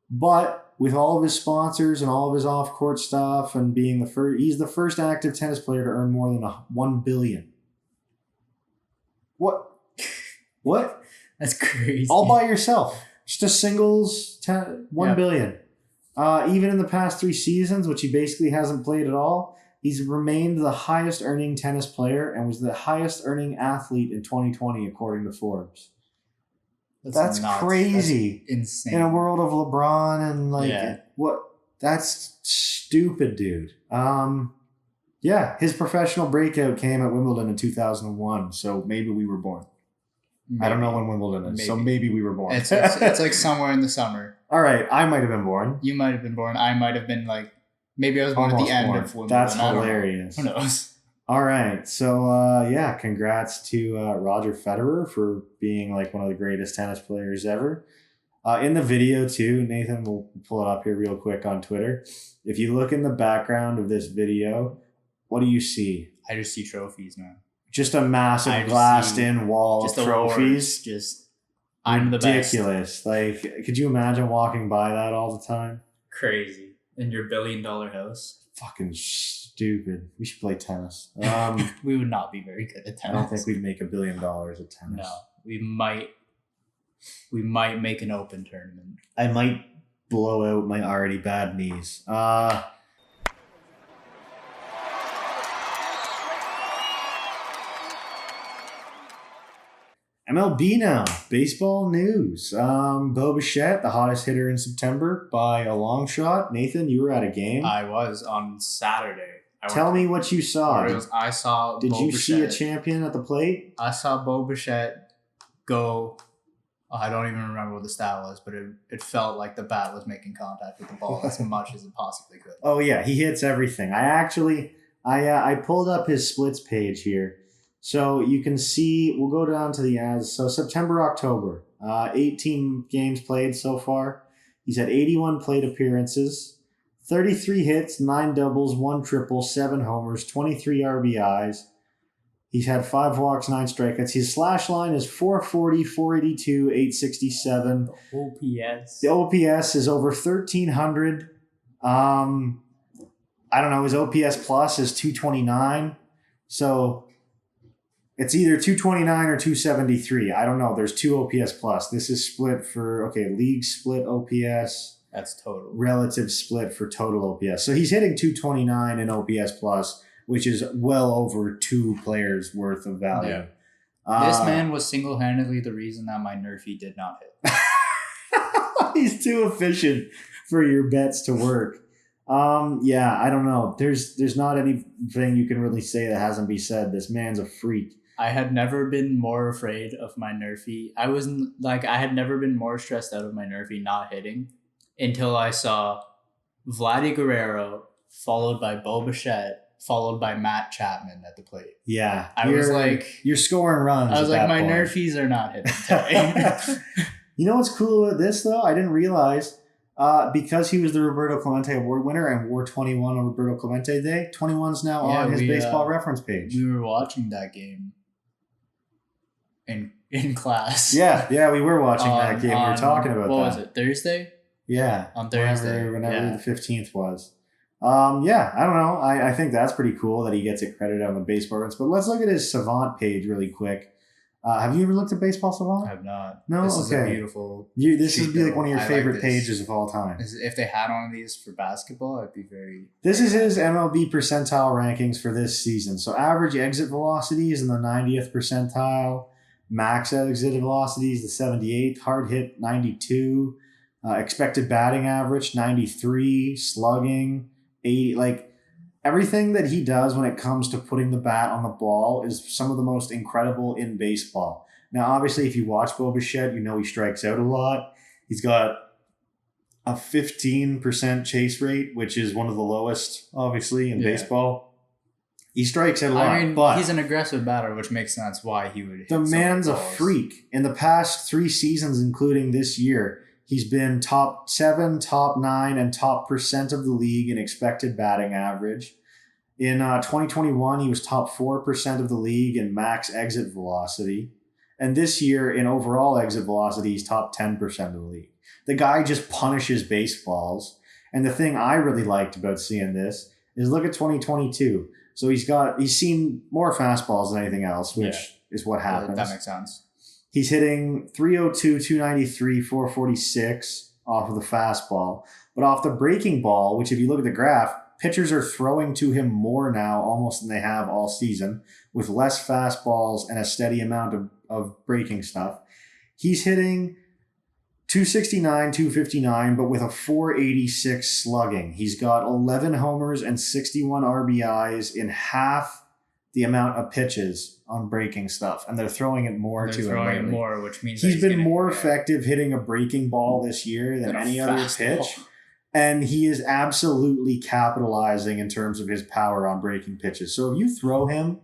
Speaker 1: but with all of his sponsors and all of his off-court stuff and being the first, he's the first active tennis player to earn more than $1 billion. What? What?
Speaker 2: That's crazy.
Speaker 1: All by yourself. Just a singles $1 billion. Even in the past 3 seasons, which he basically hasn't played at all, he's remained the highest earning tennis player and was the highest earning athlete in 2020, according to Forbes. That's crazy.
Speaker 2: That's insane.
Speaker 1: In a world of LeBron and what? That's stupid, dude. His professional breakout came at Wimbledon in 2001, so maybe we were born. Maybe. I don't know when Wimbledon is, so maybe we were born.
Speaker 2: It's like somewhere in the summer.
Speaker 1: All right, I might have been born.
Speaker 2: You might have been born. I might have been maybe I was born at the end of Wimbledon.
Speaker 1: That's hilarious.
Speaker 2: Who knows?
Speaker 1: All right, so congrats to Roger Federer for being one of the greatest tennis players ever. In the video too, Nathan, we'll pull it up here real quick on Twitter. If you look in the background of this video, what do you see?
Speaker 2: I just see trophies, man.
Speaker 1: Just a massive glassed-in wall of trophies.
Speaker 2: I'm the best.
Speaker 1: Ridiculous. Could you imagine walking by that all the time?
Speaker 2: Crazy. In your $1 billion house.
Speaker 1: Fucking stupid. We should play tennis.
Speaker 2: We would not be very good at tennis.
Speaker 1: I don't think we'd make $1 billion at tennis.
Speaker 2: No, we might make an open tournament.
Speaker 1: I might blow out my already bad knees. MLB now. Baseball news. Bo Bichette, the hottest hitter in September by a long shot. Nathan, you were at a game.
Speaker 2: I was on Saturday.
Speaker 1: Tell me what you saw.
Speaker 2: I saw
Speaker 1: Did
Speaker 2: Bo
Speaker 1: you
Speaker 2: Bichette.
Speaker 1: see a champion at the plate?
Speaker 2: I saw Bo Bichette go. I don't even remember what the stat was, but it felt like the bat was making contact with the ball as much as it possibly could.
Speaker 1: Oh, yeah. He hits everything. I pulled up his splits page here. So you can see, we'll go down to the ads. So September, October, 18 games played so far. He's had 81 plate appearances, 33 hits, 9 doubles, 1 triple, 7 homers, 23 RBIs. He's had 5 walks, 9 strikeouts. His slash line is 440, 482, 867.
Speaker 2: OPS.
Speaker 1: The OPS is over 1,300. I don't know. His OPS plus is 229. So it's either 229 or 273. I don't know. There's 2 OPS plus. This is split for, league split OPS.
Speaker 2: That's total.
Speaker 1: Relative split for total OPS. So he's hitting 229 in OPS plus, which is well over 2 players worth of value.
Speaker 2: Yeah. This man was single-handedly the reason that my Nerfy did not hit.
Speaker 1: He's too efficient for your bets to work. I don't know. There's not anything you can really say that hasn't been said. This man's a freak.
Speaker 2: I had never been more afraid of my Nerfy. I had never been more stressed out of my Nerfy not hitting until I saw Vladdy Guerrero followed by Bo Bichette followed by Matt Chapman at the plate.
Speaker 1: Yeah.
Speaker 2: You're
Speaker 1: scoring runs.
Speaker 2: I was like, my Nerfies are not hitting today.
Speaker 1: You know what's cool about this though? I didn't realize because he was the Roberto Clemente Award winner and wore 21 on Roberto Clemente Day, 21's now on his baseball reference page.
Speaker 2: We were watching that game in class.
Speaker 1: Yeah, we were watching that game. We were talking about that.
Speaker 2: What was it, Thursday?
Speaker 1: Yeah.
Speaker 2: On Thursday.
Speaker 1: Whenever the 15th was. I don't know. I think that's pretty cool that he gets it credited on the baseball runs. But let's look at his Savant page really quick. Have you ever looked at Baseball Savant?
Speaker 2: I have not.
Speaker 1: No?
Speaker 2: This is a
Speaker 1: Okay.
Speaker 2: beautiful.
Speaker 1: This would be like one of your favorite pages of all time.
Speaker 2: If they had one of these for basketball, I'd be very.
Speaker 1: This is his MLB percentile rankings for this season. So average exit velocity is in the 90th percentile. Max exit velocity is the 78th. Hard hit 92. Expected batting average 93. Slugging 80. Everything that he does when it comes to putting the bat on the ball is some of the most incredible in baseball. Now, obviously, if you watch Bo Bichette, you know he strikes out a lot. He's got a 15% chase rate, which is one of the lowest, obviously, in baseball. He strikes out a lot. But
Speaker 2: he's an aggressive batter, which makes sense why he would hit
Speaker 1: the man's a freak. In the past 3 seasons, including this year, he's been top 7, top 9, and top % of the league in expected batting average. In 2021, he was top 4% of the league in max exit velocity. And this year, in overall exit velocity, he's top 10% of the league. The guy just punishes baseballs. And the thing I really liked about seeing this is look at 2022. So he's seen more fastballs than anything else, which is what happens.
Speaker 2: That makes sense.
Speaker 1: He's hitting 302, 293, 446 off of the fastball. But off the breaking ball, which if you look at the graph, pitchers are throwing to him more now almost than they have all season, with less fastballs and a steady amount of breaking stuff. He's hitting 269, 259, but with a 486 slugging. He's got 11 homers and 61 RBIs in half the amount of pitches on breaking stuff. And they're throwing it more to him. They're throwing it
Speaker 2: more, which means
Speaker 1: he's been more effective hitting a breaking ball this year than any other pitch. And he is absolutely capitalizing in terms of his power on breaking pitches. So if you throw him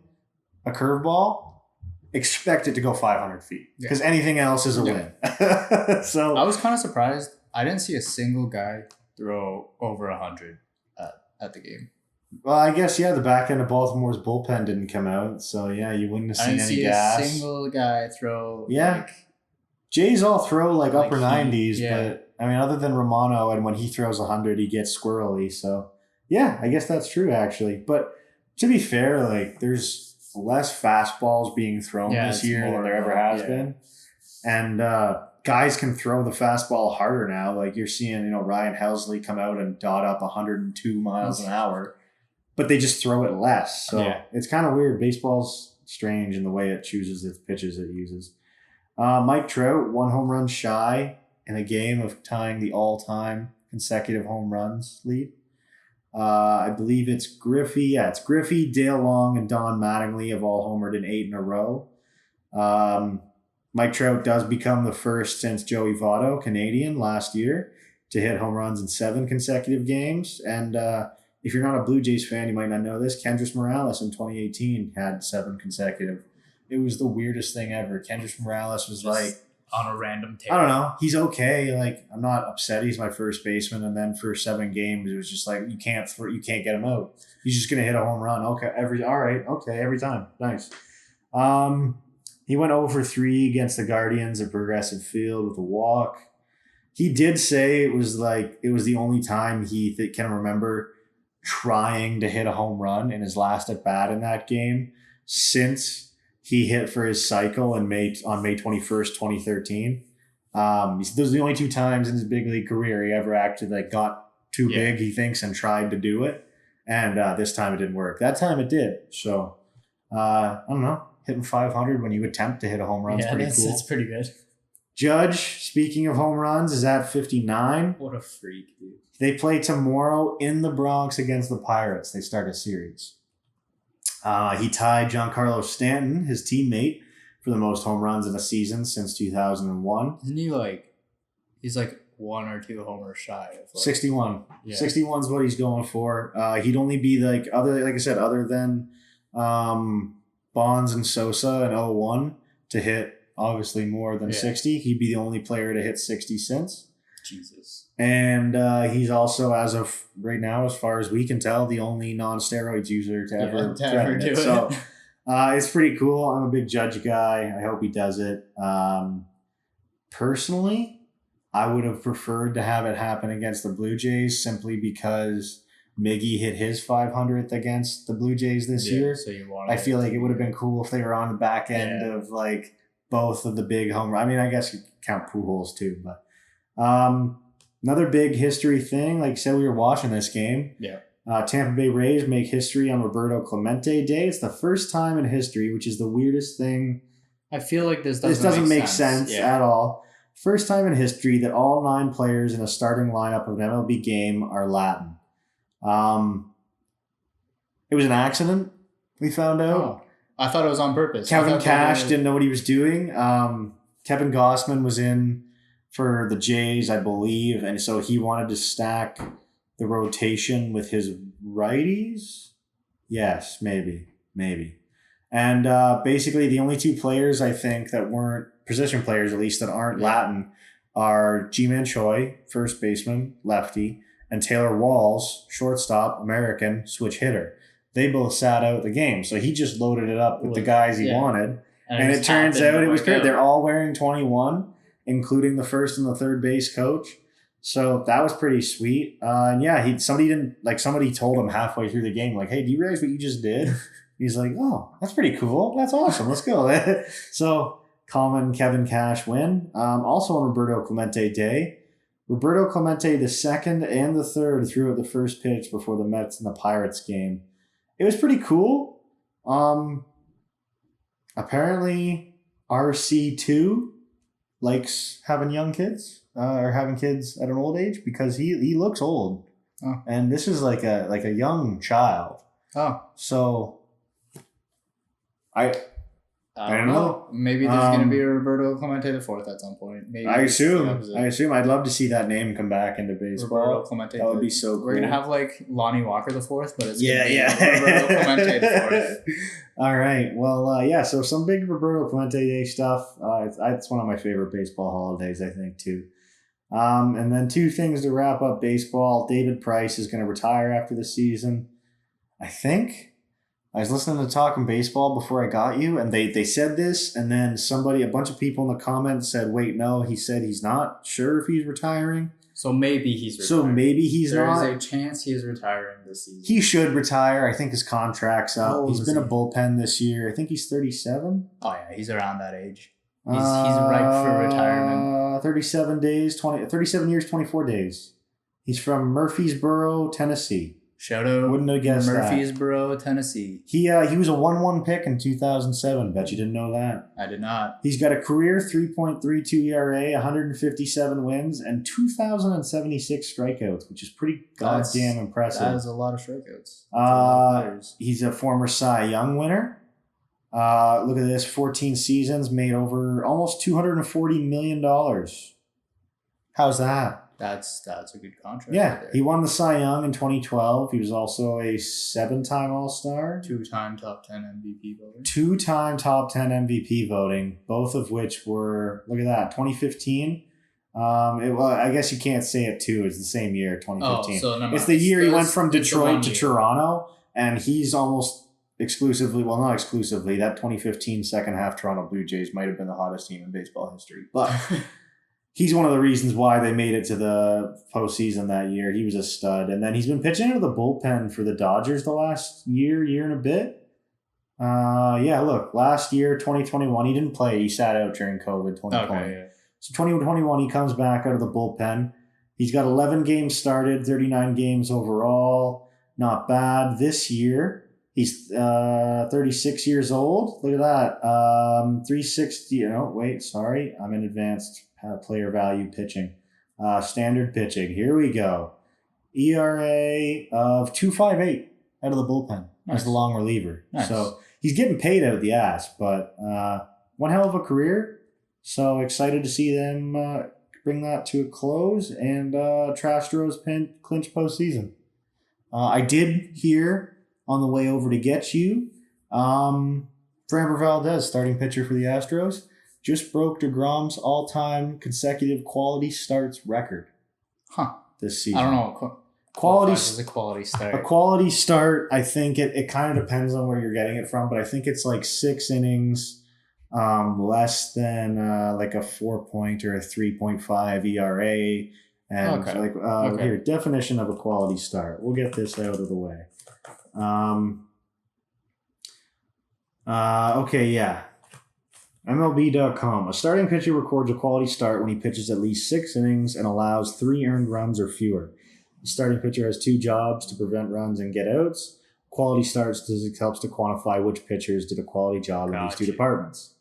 Speaker 1: a curveball, expect it to go 500 feet because anything else is a win. So
Speaker 2: I was kind of surprised. I didn't see a single guy throw over 100 at the game.
Speaker 1: Well, I guess, the back end of Baltimore's bullpen didn't come out. So, you wouldn't have seen any gas.
Speaker 2: A single guy throw.
Speaker 1: Yeah. Jays all throw upper 90s, but I mean, other than Romano, and when he throws 100, he gets squirrely. So, I guess that's true, actually. But to be fair, there's less fastballs being thrown this year than there ever has been. And guys can throw the fastball harder now. You're seeing, Ryan Helsley come out and dot up 102 miles an hour, but they just throw it less. So it's kind of weird. Baseball's strange in the way it chooses its pitches it uses. Mike Trout, 1 home run shy in a game of tying the all-time consecutive home runs lead. I believe it's Griffey. Yeah, it's Griffey, Dale Long, and Don Mattingly have all homered in 8 in a row. Mike Trout does become the first since Joey Votto, Canadian, last year to hit home runs in 7 consecutive games. And if you're not a Blue Jays fan, you might not know this. Kendrys Morales in 2018 had 7 consecutive. It was the weirdest thing ever. Kendrys Morales was just
Speaker 2: on a random table.
Speaker 1: I don't know. He's okay. I'm not upset. He's my first baseman. And then for 7 games, it was just you can't get him out. He's just gonna hit a home run. Okay, every time. Nice. He went 0 for 3 against the Guardians at Progressive Field with a walk. He did say it was the only time he can remember trying to hit a home run in his last at bat in that game since he hit for his cycle on May 21st, 2013. Those are the only 2 times in his big league career he ever actually got too big, he thinks, and tried to do it. And this time it didn't work. That time it did. So, I don't know. Hitting 500 when you attempt to hit a home run is pretty cool.
Speaker 2: That's pretty good.
Speaker 1: Judge, speaking of home runs, is at 59.
Speaker 2: What a freak, dude.
Speaker 1: They play tomorrow in the Bronx against the Pirates. They start a series. He tied Giancarlo Stanton, his teammate, for the most home runs in a season since 2001.
Speaker 2: Isn't he he's 1 or 2 homers shy of
Speaker 1: 61. Yeah. 61 is what he's going for. He'd only be other than Bonds and Sosa in 01 to hit obviously more than 60. He'd be the only player to hit 60 since.
Speaker 2: Jesus.
Speaker 1: And he's also, as of right now, as far as we can tell, the only non-steroids user to ever do it. So it's pretty cool. I'm a big Judge guy. I hope he does it. Personally, I would have preferred to have it happen against the Blue Jays simply because Miggy hit his 500th against the Blue Jays this year. So I feel like it would have been cool if they were on the back end of both of the big home runs. I mean, I guess you count Pujols too, but another big history thing, like you said, we were watching this game.
Speaker 2: Yeah.
Speaker 1: Tampa Bay Rays make history on Roberto Clemente Day. It's the first time in history, which is the weirdest thing.
Speaker 2: I feel like this
Speaker 1: doesn't make sense at all. First time in history that all 9 players in a starting lineup of an MLB game are Latin. It was an accident, we found out.
Speaker 2: Oh, I thought it was on purpose.
Speaker 1: Kevin Cash didn't know what he was doing. Kevin Gossman was in for the Jays, I believe, and so he wanted to stack the rotation with his righties. Yes, maybe. And basically the only 2 players I think that weren't position players, at least that aren't Latin, are G-Man Choi, first baseman, lefty, and Taylor Walls, shortstop, American, switch hitter. They both sat out the game, so he just loaded it up with the guys he wanted. And it turns out it was great. They're all wearing 21, including the first and the third base coach. So that was pretty sweet. And yeah, somebody told him halfway through the game, like, hey, do you realize what you just did? He's like, oh, that's pretty cool. That's awesome. Let's go. So Common and Kevin Cash win. Also on Roberto Clemente Day, Roberto Clemente the second and the third threw out the first pitch before the Mets and the Pirates game. It was pretty cool. Apparently RC2 likes having young kids or having kids at an old age because he looks old.
Speaker 2: Oh.
Speaker 1: And this is like a young child.
Speaker 2: Oh.
Speaker 1: So I don't know.
Speaker 2: Maybe there's going to be a Roberto Clemente the fourth at some point. Maybe
Speaker 1: I assume. I'd love to see that name come back into baseball.
Speaker 2: Roberto Clemente.
Speaker 1: That would be so cool.
Speaker 2: We're going to have like Lonnie Walker the fourth, but it's
Speaker 1: Roberto
Speaker 2: Clemente the fourth.
Speaker 1: All right. Well, so some big Roberto Clemente Day stuff. It's one of my favorite baseball holidays, I think, too. And then two things to wrap up baseball. David Price is going to retire after the season. I think. I was listening to Talking Baseball before I got you, and they said this, and then a bunch of people in the comments said, wait, no, he said he's not sure if he's retiring.
Speaker 2: So maybe he's retiring.
Speaker 1: Not.
Speaker 2: There's a chance he's retiring this season.
Speaker 1: He should retire. I think his contract's up. He's been a bullpen this year. I think he's 37.
Speaker 2: Oh, yeah, he's around that age. He's ripe for retirement.
Speaker 1: 37 years, 24 days. He's from Murfreesboro, Tennessee.
Speaker 2: Shout out
Speaker 1: Wouldn't have guessed
Speaker 2: Murfreesboro, Tennessee.
Speaker 1: He was a 1-1 pick in 2007. Bet you didn't know that.
Speaker 2: I did not.
Speaker 1: He's got a career 3.32 ERA, 157 wins, and 2,076 strikeouts, which is pretty goddamn impressive.
Speaker 2: That is a lot of strikeouts.
Speaker 1: He's a former Cy Young winner. Look at this, 14 seasons, made over almost $240 million. How's that?
Speaker 2: That's a good contract.
Speaker 1: Yeah,
Speaker 2: right,
Speaker 1: he won the Cy Young in 2012. He was also a 7-time All-Star.
Speaker 2: 2-time top 10 MVP voting.
Speaker 1: 2-time top 10 MVP voting, both of which were, look at that, 2015. I guess you can't say it too. It's the same year, 2015. It's the year he went from Detroit to Toronto, and he's almost exclusively, well, not exclusively, that 2015 second half Toronto Blue Jays might have been the hottest team in baseball history. But he's one of the reasons why they made it to the postseason that year. He was a stud. And then he's been pitching out of the bullpen for the Dodgers the last year and a bit. Look, last year, 2021, he didn't play. He sat out during COVID 2020. Okay, yeah. So 2021, he comes back out of the bullpen. He's got 11 games started, 39 games overall. Not bad. This year, he's 36 years old. Look at that. 360. I'm in advanced player value pitching. Standard pitching. Here we go. ERA of 2.58 out of the bullpen as the long reliever. Nice. So he's getting paid out of the ass, but one hell of a career. So excited to see them bring that to a close and Astros clinch postseason. I did hear on the way over to get you, Framber Valdez, starting pitcher for the Astros, just broke DeGrom's all-time consecutive quality starts record. This season.
Speaker 2: I don't know.
Speaker 1: Quality
Speaker 2: is a quality start.
Speaker 1: A quality start, I think it kind of depends on where you're getting it from, but I think it's like 6 innings, less than like a 4-point or a 3.5 ERA. And here, definition of a quality start. We'll get this out of the way. MLB.com. A starting pitcher records a quality start when he pitches at least 6 innings and allows 3 earned runs or fewer. The starting pitcher has 2 jobs to prevent runs and get outs. Quality starts helps to quantify which pitchers did a quality job in these 2 departments.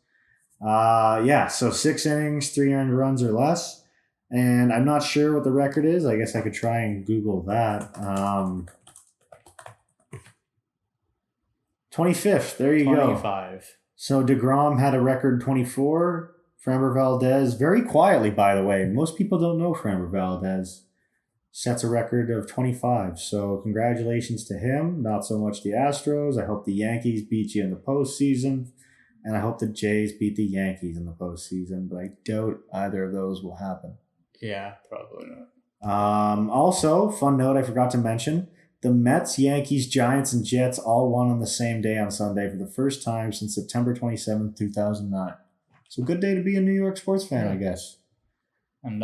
Speaker 1: So 6 innings, 3 earned runs or less. And I'm not sure what the record is. I guess I could try and Google that. 25th. There you
Speaker 2: 25.
Speaker 1: go. 25. So DeGrom had a record 24. Framber Valdez, very quietly, by the way. Most people don't know Framber Valdez. Sets a record of 25. So congratulations to him. Not so much the Astros. I hope the Yankees beat you in the postseason. And I hope the Jays beat the Yankees in the postseason. But I doubt either of those will happen.
Speaker 2: Yeah, probably not.
Speaker 1: Also, fun note I forgot to mention. The Mets, Yankees, Giants, and Jets all won on the same day on Sunday for the first time since September 27th, 2009. So good day to be a New York sports fan, I guess.
Speaker 2: And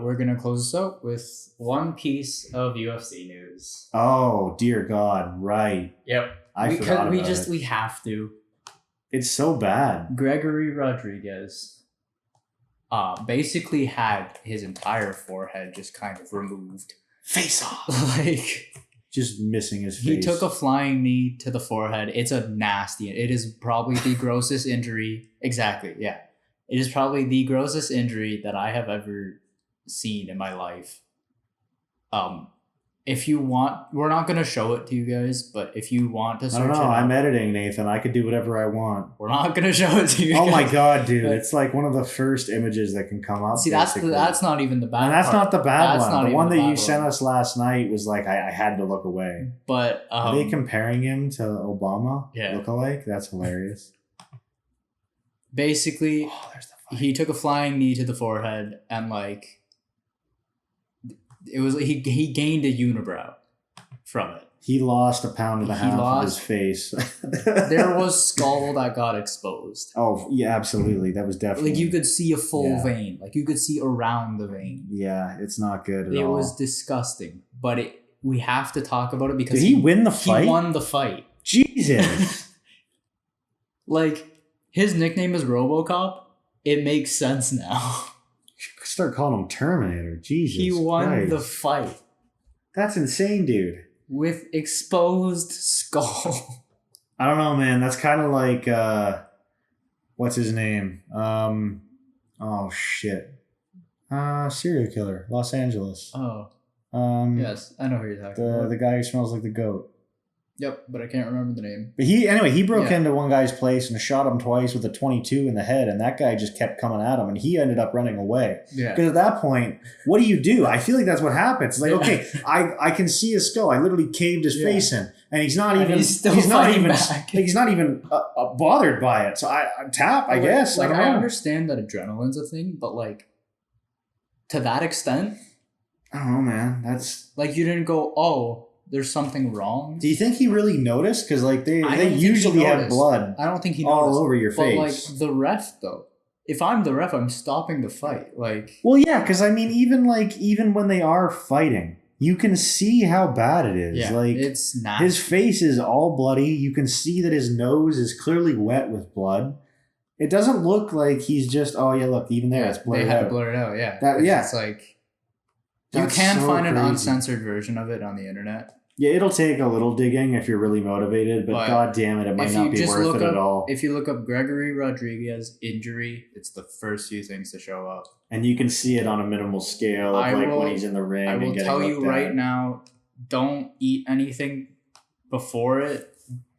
Speaker 2: we're going to close this out with one piece of UFC news.
Speaker 1: Oh, dear God. Right.
Speaker 2: Yep. We have to.
Speaker 1: It's so bad.
Speaker 2: Gregory Rodriguez basically had his entire forehead just kind of removed.
Speaker 1: Face off.
Speaker 2: Like...
Speaker 1: Just missing his face.
Speaker 2: He took a flying knee to the forehead. It's a nasty... It is probably the grossest injury. Exactly, yeah. It is probably the grossest injury that I have ever seen in my life. If you want... We're not going to show it to you guys, but if you want to search
Speaker 1: I don't know.
Speaker 2: it
Speaker 1: I'm
Speaker 2: up,
Speaker 1: editing, Nathan. I could do whatever I want.
Speaker 2: we're not going to show it to you
Speaker 1: Oh
Speaker 2: guys.
Speaker 1: my God, dude. It's like one of the first images that can come up.
Speaker 2: See, that's not even the bad
Speaker 1: And that's
Speaker 2: part.
Speaker 1: not the bad
Speaker 2: That's not
Speaker 1: one. The
Speaker 2: even
Speaker 1: one
Speaker 2: the
Speaker 1: that you
Speaker 2: bad
Speaker 1: sent
Speaker 2: one.
Speaker 1: us last night was like, I had to look away.
Speaker 2: But...
Speaker 1: Are they comparing him to Obama?
Speaker 2: Yeah.
Speaker 1: Lookalike? That's hilarious.
Speaker 2: Basically,
Speaker 1: There's the fight.
Speaker 2: he took a flying knee to the forehead and like... It was... He gained a unibrow from it.
Speaker 1: He lost 1.5 pounds of his face.
Speaker 2: There was skull that got exposed.
Speaker 1: Oh, yeah, absolutely. That was definitely...
Speaker 2: Like you could see a full vein. Like you could see around the vein.
Speaker 1: Yeah, it's not good at
Speaker 2: It
Speaker 1: all.
Speaker 2: was disgusting. But we have to talk about it because
Speaker 1: Did he win the fight?
Speaker 2: He won the fight.
Speaker 1: Jesus.
Speaker 2: Like his nickname is RoboCop. It makes sense now.
Speaker 1: Start calling him Terminator. Jesus
Speaker 2: He won
Speaker 1: Christ.
Speaker 2: the fight
Speaker 1: That's insane, dude.
Speaker 2: with exposed skull.
Speaker 1: I don't know, man. That's kind of like, what's his name? Oh, shit. Serial killer, Los Angeles.
Speaker 2: Oh, yes, I know who you're talking about.
Speaker 1: The guy who smells like the goat.
Speaker 2: Yep, but I can't remember the name.
Speaker 1: But he broke into one guy's place and shot him twice with a 22 in the head, and that guy just kept coming at him, and he ended up running away.
Speaker 2: Yeah.
Speaker 1: Because at that point, what do? I feel like that's what happens. It's like, okay, I can see his skull. I literally caved his face in, and he's not even
Speaker 2: he's
Speaker 1: not even bothered by it. So I tap, I guess.
Speaker 2: Like
Speaker 1: I
Speaker 2: I
Speaker 1: don't know.
Speaker 2: understand that adrenaline's a thing, but like to that extent,
Speaker 1: I don't know, man. That's
Speaker 2: like you didn't go, oh, there's something wrong.
Speaker 1: Do you think he really noticed? Because like
Speaker 2: I don't
Speaker 1: they
Speaker 2: think
Speaker 1: usually
Speaker 2: he
Speaker 1: have
Speaker 2: noticed.
Speaker 1: blood
Speaker 2: I don't think he
Speaker 1: all
Speaker 2: noticed.
Speaker 1: over your
Speaker 2: But
Speaker 1: face.
Speaker 2: like the ref though, if I'm the ref, I'm stopping the fight. Like
Speaker 1: Well, yeah, because I mean, even when they are fighting, you can see how bad it is.
Speaker 2: yeah,
Speaker 1: Like
Speaker 2: it's nasty.
Speaker 1: his face is all bloody. You can see that his nose is clearly wet with blood. It doesn't look like he's just, oh yeah, look, even there, it's blurred
Speaker 2: They had to
Speaker 1: out.
Speaker 2: blur it out. Yeah, It's like you
Speaker 1: That's
Speaker 2: can
Speaker 1: so
Speaker 2: find an
Speaker 1: crazy.
Speaker 2: uncensored version of it on the internet.
Speaker 1: Yeah, it'll take a little digging if you're really motivated, but god damn it might not be worth it at all.
Speaker 2: If you look up Gregory Rodriguez injury, it's the first few things to show up.
Speaker 1: And you can see it on a minimal scale of when he's in the ring.
Speaker 2: I will tell you right now, don't eat anything before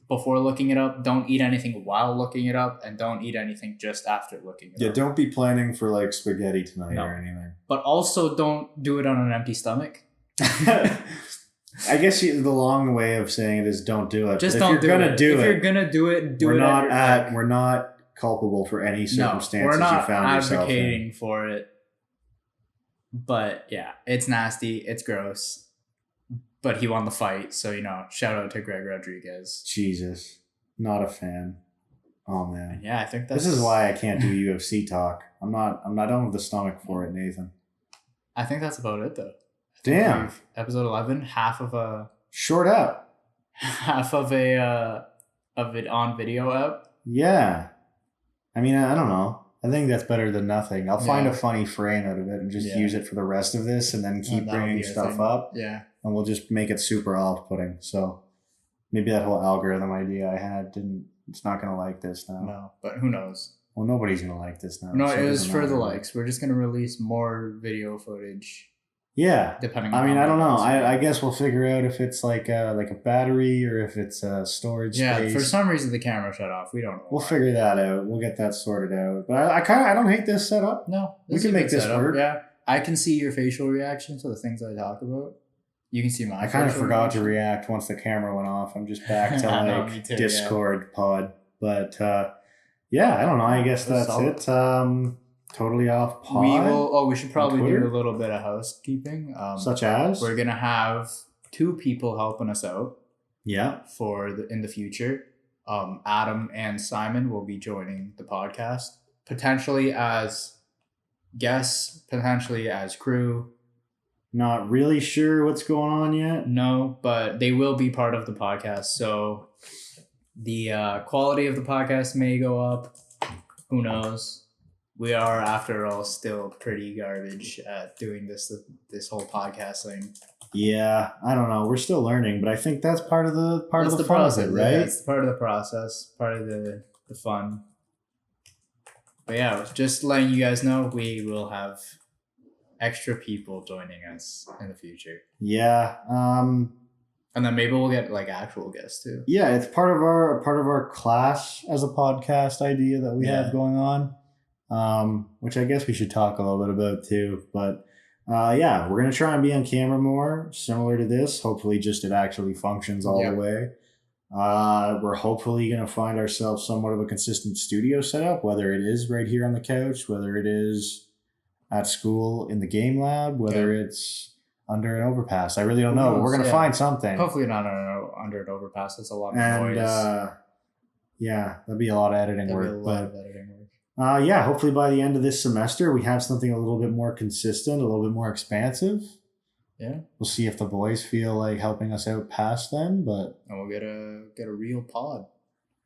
Speaker 2: looking it up. Don't eat anything while looking it up, and don't eat anything just after looking it up.
Speaker 1: Yeah, don't be planning for like spaghetti tonight or anything.
Speaker 2: But also don't do it on an empty stomach.
Speaker 1: I guess the long way of saying it is don't do it.
Speaker 2: Just
Speaker 1: but
Speaker 2: don't
Speaker 1: if you're gonna do it.
Speaker 2: If you're gonna do it, do
Speaker 1: we're
Speaker 2: it.
Speaker 1: not we're not culpable for any circumstances
Speaker 2: we're not
Speaker 1: you found yourself in.
Speaker 2: advocating for it. But yeah, it's nasty. It's gross. But he won the fight, so shout out to Greg Rodriguez.
Speaker 1: Jesus, not a fan. Oh man.
Speaker 2: Yeah, I think that's.
Speaker 1: This is why I can't do UFC talk. I don't have the stomach for it, Nathan.
Speaker 2: I think that's about it though.
Speaker 1: Damn.
Speaker 2: Episode 11, half of it on video up.
Speaker 1: Yeah. I mean, I don't know. I think that's better than nothing. I'll find a funny frame out of it and just use it for the rest of this and then keep bringing stuff up.
Speaker 2: Yeah.
Speaker 1: And we'll just make it super off-putting. So maybe that whole algorithm idea I had it's not going to like this now.
Speaker 2: No, but who knows?
Speaker 1: Well, nobody's going to like this now.
Speaker 2: No,
Speaker 1: so
Speaker 2: it was
Speaker 1: doesn't
Speaker 2: for the
Speaker 1: matter.
Speaker 2: likes. We're just going to release more video footage.
Speaker 1: Yeah.
Speaker 2: Depending
Speaker 1: I mean,
Speaker 2: how
Speaker 1: I don't know.
Speaker 2: many
Speaker 1: I guess we'll figure out if it's like a battery or if it's a storage space.
Speaker 2: For some reason the camera shut off. We don't know.
Speaker 1: We'll figure that out. We'll get that sorted out. But I don't hate this setup.
Speaker 2: No.
Speaker 1: We can make this work.
Speaker 2: Yeah. I can see your facial reaction to the things I talk about. You can see my
Speaker 1: I kind of
Speaker 2: facial
Speaker 1: forgot to
Speaker 2: reaction.
Speaker 1: react once the camera went off. I'm just back to
Speaker 2: I know,
Speaker 1: like
Speaker 2: me too,
Speaker 1: Discord pod. But yeah, I don't know. I guess that's it. Totally off pod.
Speaker 2: We should probably do
Speaker 1: Twitter?
Speaker 2: a little bit of housekeeping.
Speaker 1: Such as?
Speaker 2: We're going to have 2 people helping us out.
Speaker 1: Yeah.
Speaker 2: In the future. Adam and Simon will be joining the podcast, potentially as guests, potentially as crew.
Speaker 1: Not really sure what's going on yet.
Speaker 2: No, but they will be part of the podcast. So the quality of the podcast may go up. Who knows? We are, after all, still pretty garbage at doing this whole podcast thing.
Speaker 1: Yeah, I don't know. We're still learning, but I think that's part of the fun
Speaker 2: process,
Speaker 1: of it, right?
Speaker 2: Yeah, it's part of the process, part of the fun. But yeah, just letting you guys know, we will have extra people joining us in the future.
Speaker 1: Yeah.
Speaker 2: And then maybe we'll get like actual guests too.
Speaker 1: Yeah, it's part of our class as a podcast idea that we have going on, which I guess we should talk a little bit about too. But yeah, we're gonna try and be on camera more, similar to this. Hopefully, just it actually functions all the way. We're hopefully gonna find ourselves somewhat of a consistent studio setup, whether it is right here on the couch, whether it is at school in the game lab, whether it's under an overpass. I really don't know. We're gonna find something.
Speaker 2: Hopefully not under an overpass. It's a lot of noise.
Speaker 1: Yeah, that'd be a lot of editing work. Yeah, hopefully by the end of this semester, we have something a little bit more consistent, a little bit more expansive.
Speaker 2: Yeah.
Speaker 1: We'll see if the boys feel like helping us out past then, but...
Speaker 2: And we'll get a real pod.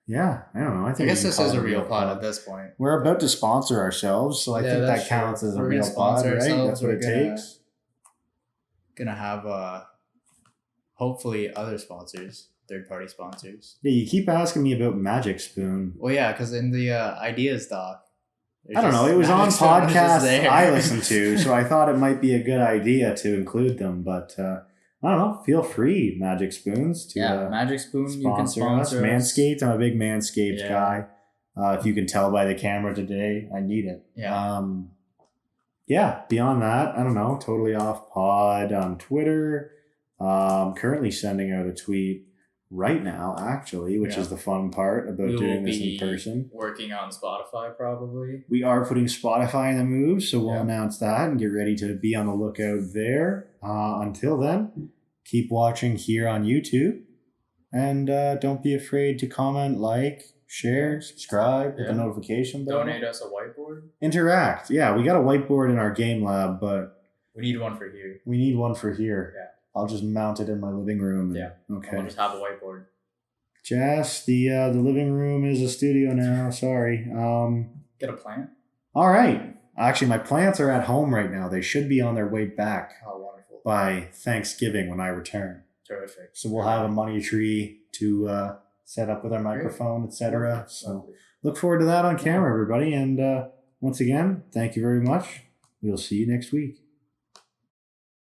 Speaker 1: Yeah, I don't know. I
Speaker 2: guess this is a real pod at this point.
Speaker 1: We're about to sponsor ourselves, so I think that counts as a real pod, right? That's what it takes.
Speaker 2: Gonna have, hopefully, other sponsors. Third-party sponsors.
Speaker 1: Yeah, you keep asking me about Magic Spoon.
Speaker 2: Well, yeah, because in the ideas doc,
Speaker 1: I don't know. It was on podcasts I listened to, so I thought it might be a good idea to include them. But I don't know. Feel free, Magic Spoons, to
Speaker 2: Magic Spoon.
Speaker 1: Sponsor
Speaker 2: you can sponsor
Speaker 1: us. Manscaped. I'm a big Manscaped guy. If you can tell by the camera today, I need it.
Speaker 2: Yeah.
Speaker 1: Yeah. Beyond that, I don't know. Totally off pod on Twitter. Currently sending out a tweet right now, actually, which is the fun part about doing this in person.
Speaker 2: Working on Spotify, probably.
Speaker 1: We are putting Spotify in the move, so we'll announce that and get ready to be on the lookout there. Until then, keep watching here on YouTube, and don't be afraid to comment, like, share, subscribe, hit the notification bell.
Speaker 2: Donate us a whiteboard.
Speaker 1: Interact. Yeah, we got a whiteboard in our game lab, but
Speaker 2: we need one for here.
Speaker 1: We need one for here.
Speaker 2: Yeah.
Speaker 1: I'll just mount it in my living room.
Speaker 2: Okay. I'll just have a whiteboard.
Speaker 1: Jess, the living room is a studio now. Sorry.
Speaker 2: Get a plant?
Speaker 1: All right. Actually, my plants are at home right now. They should be on their way back.
Speaker 2: Oh, wonderful.
Speaker 1: By Thanksgiving when I return.
Speaker 2: Terrific.
Speaker 1: So we'll have a money tree to set up with our microphone, etc. So look forward to that on camera, everybody. And once again, thank you very much. We'll see you next week.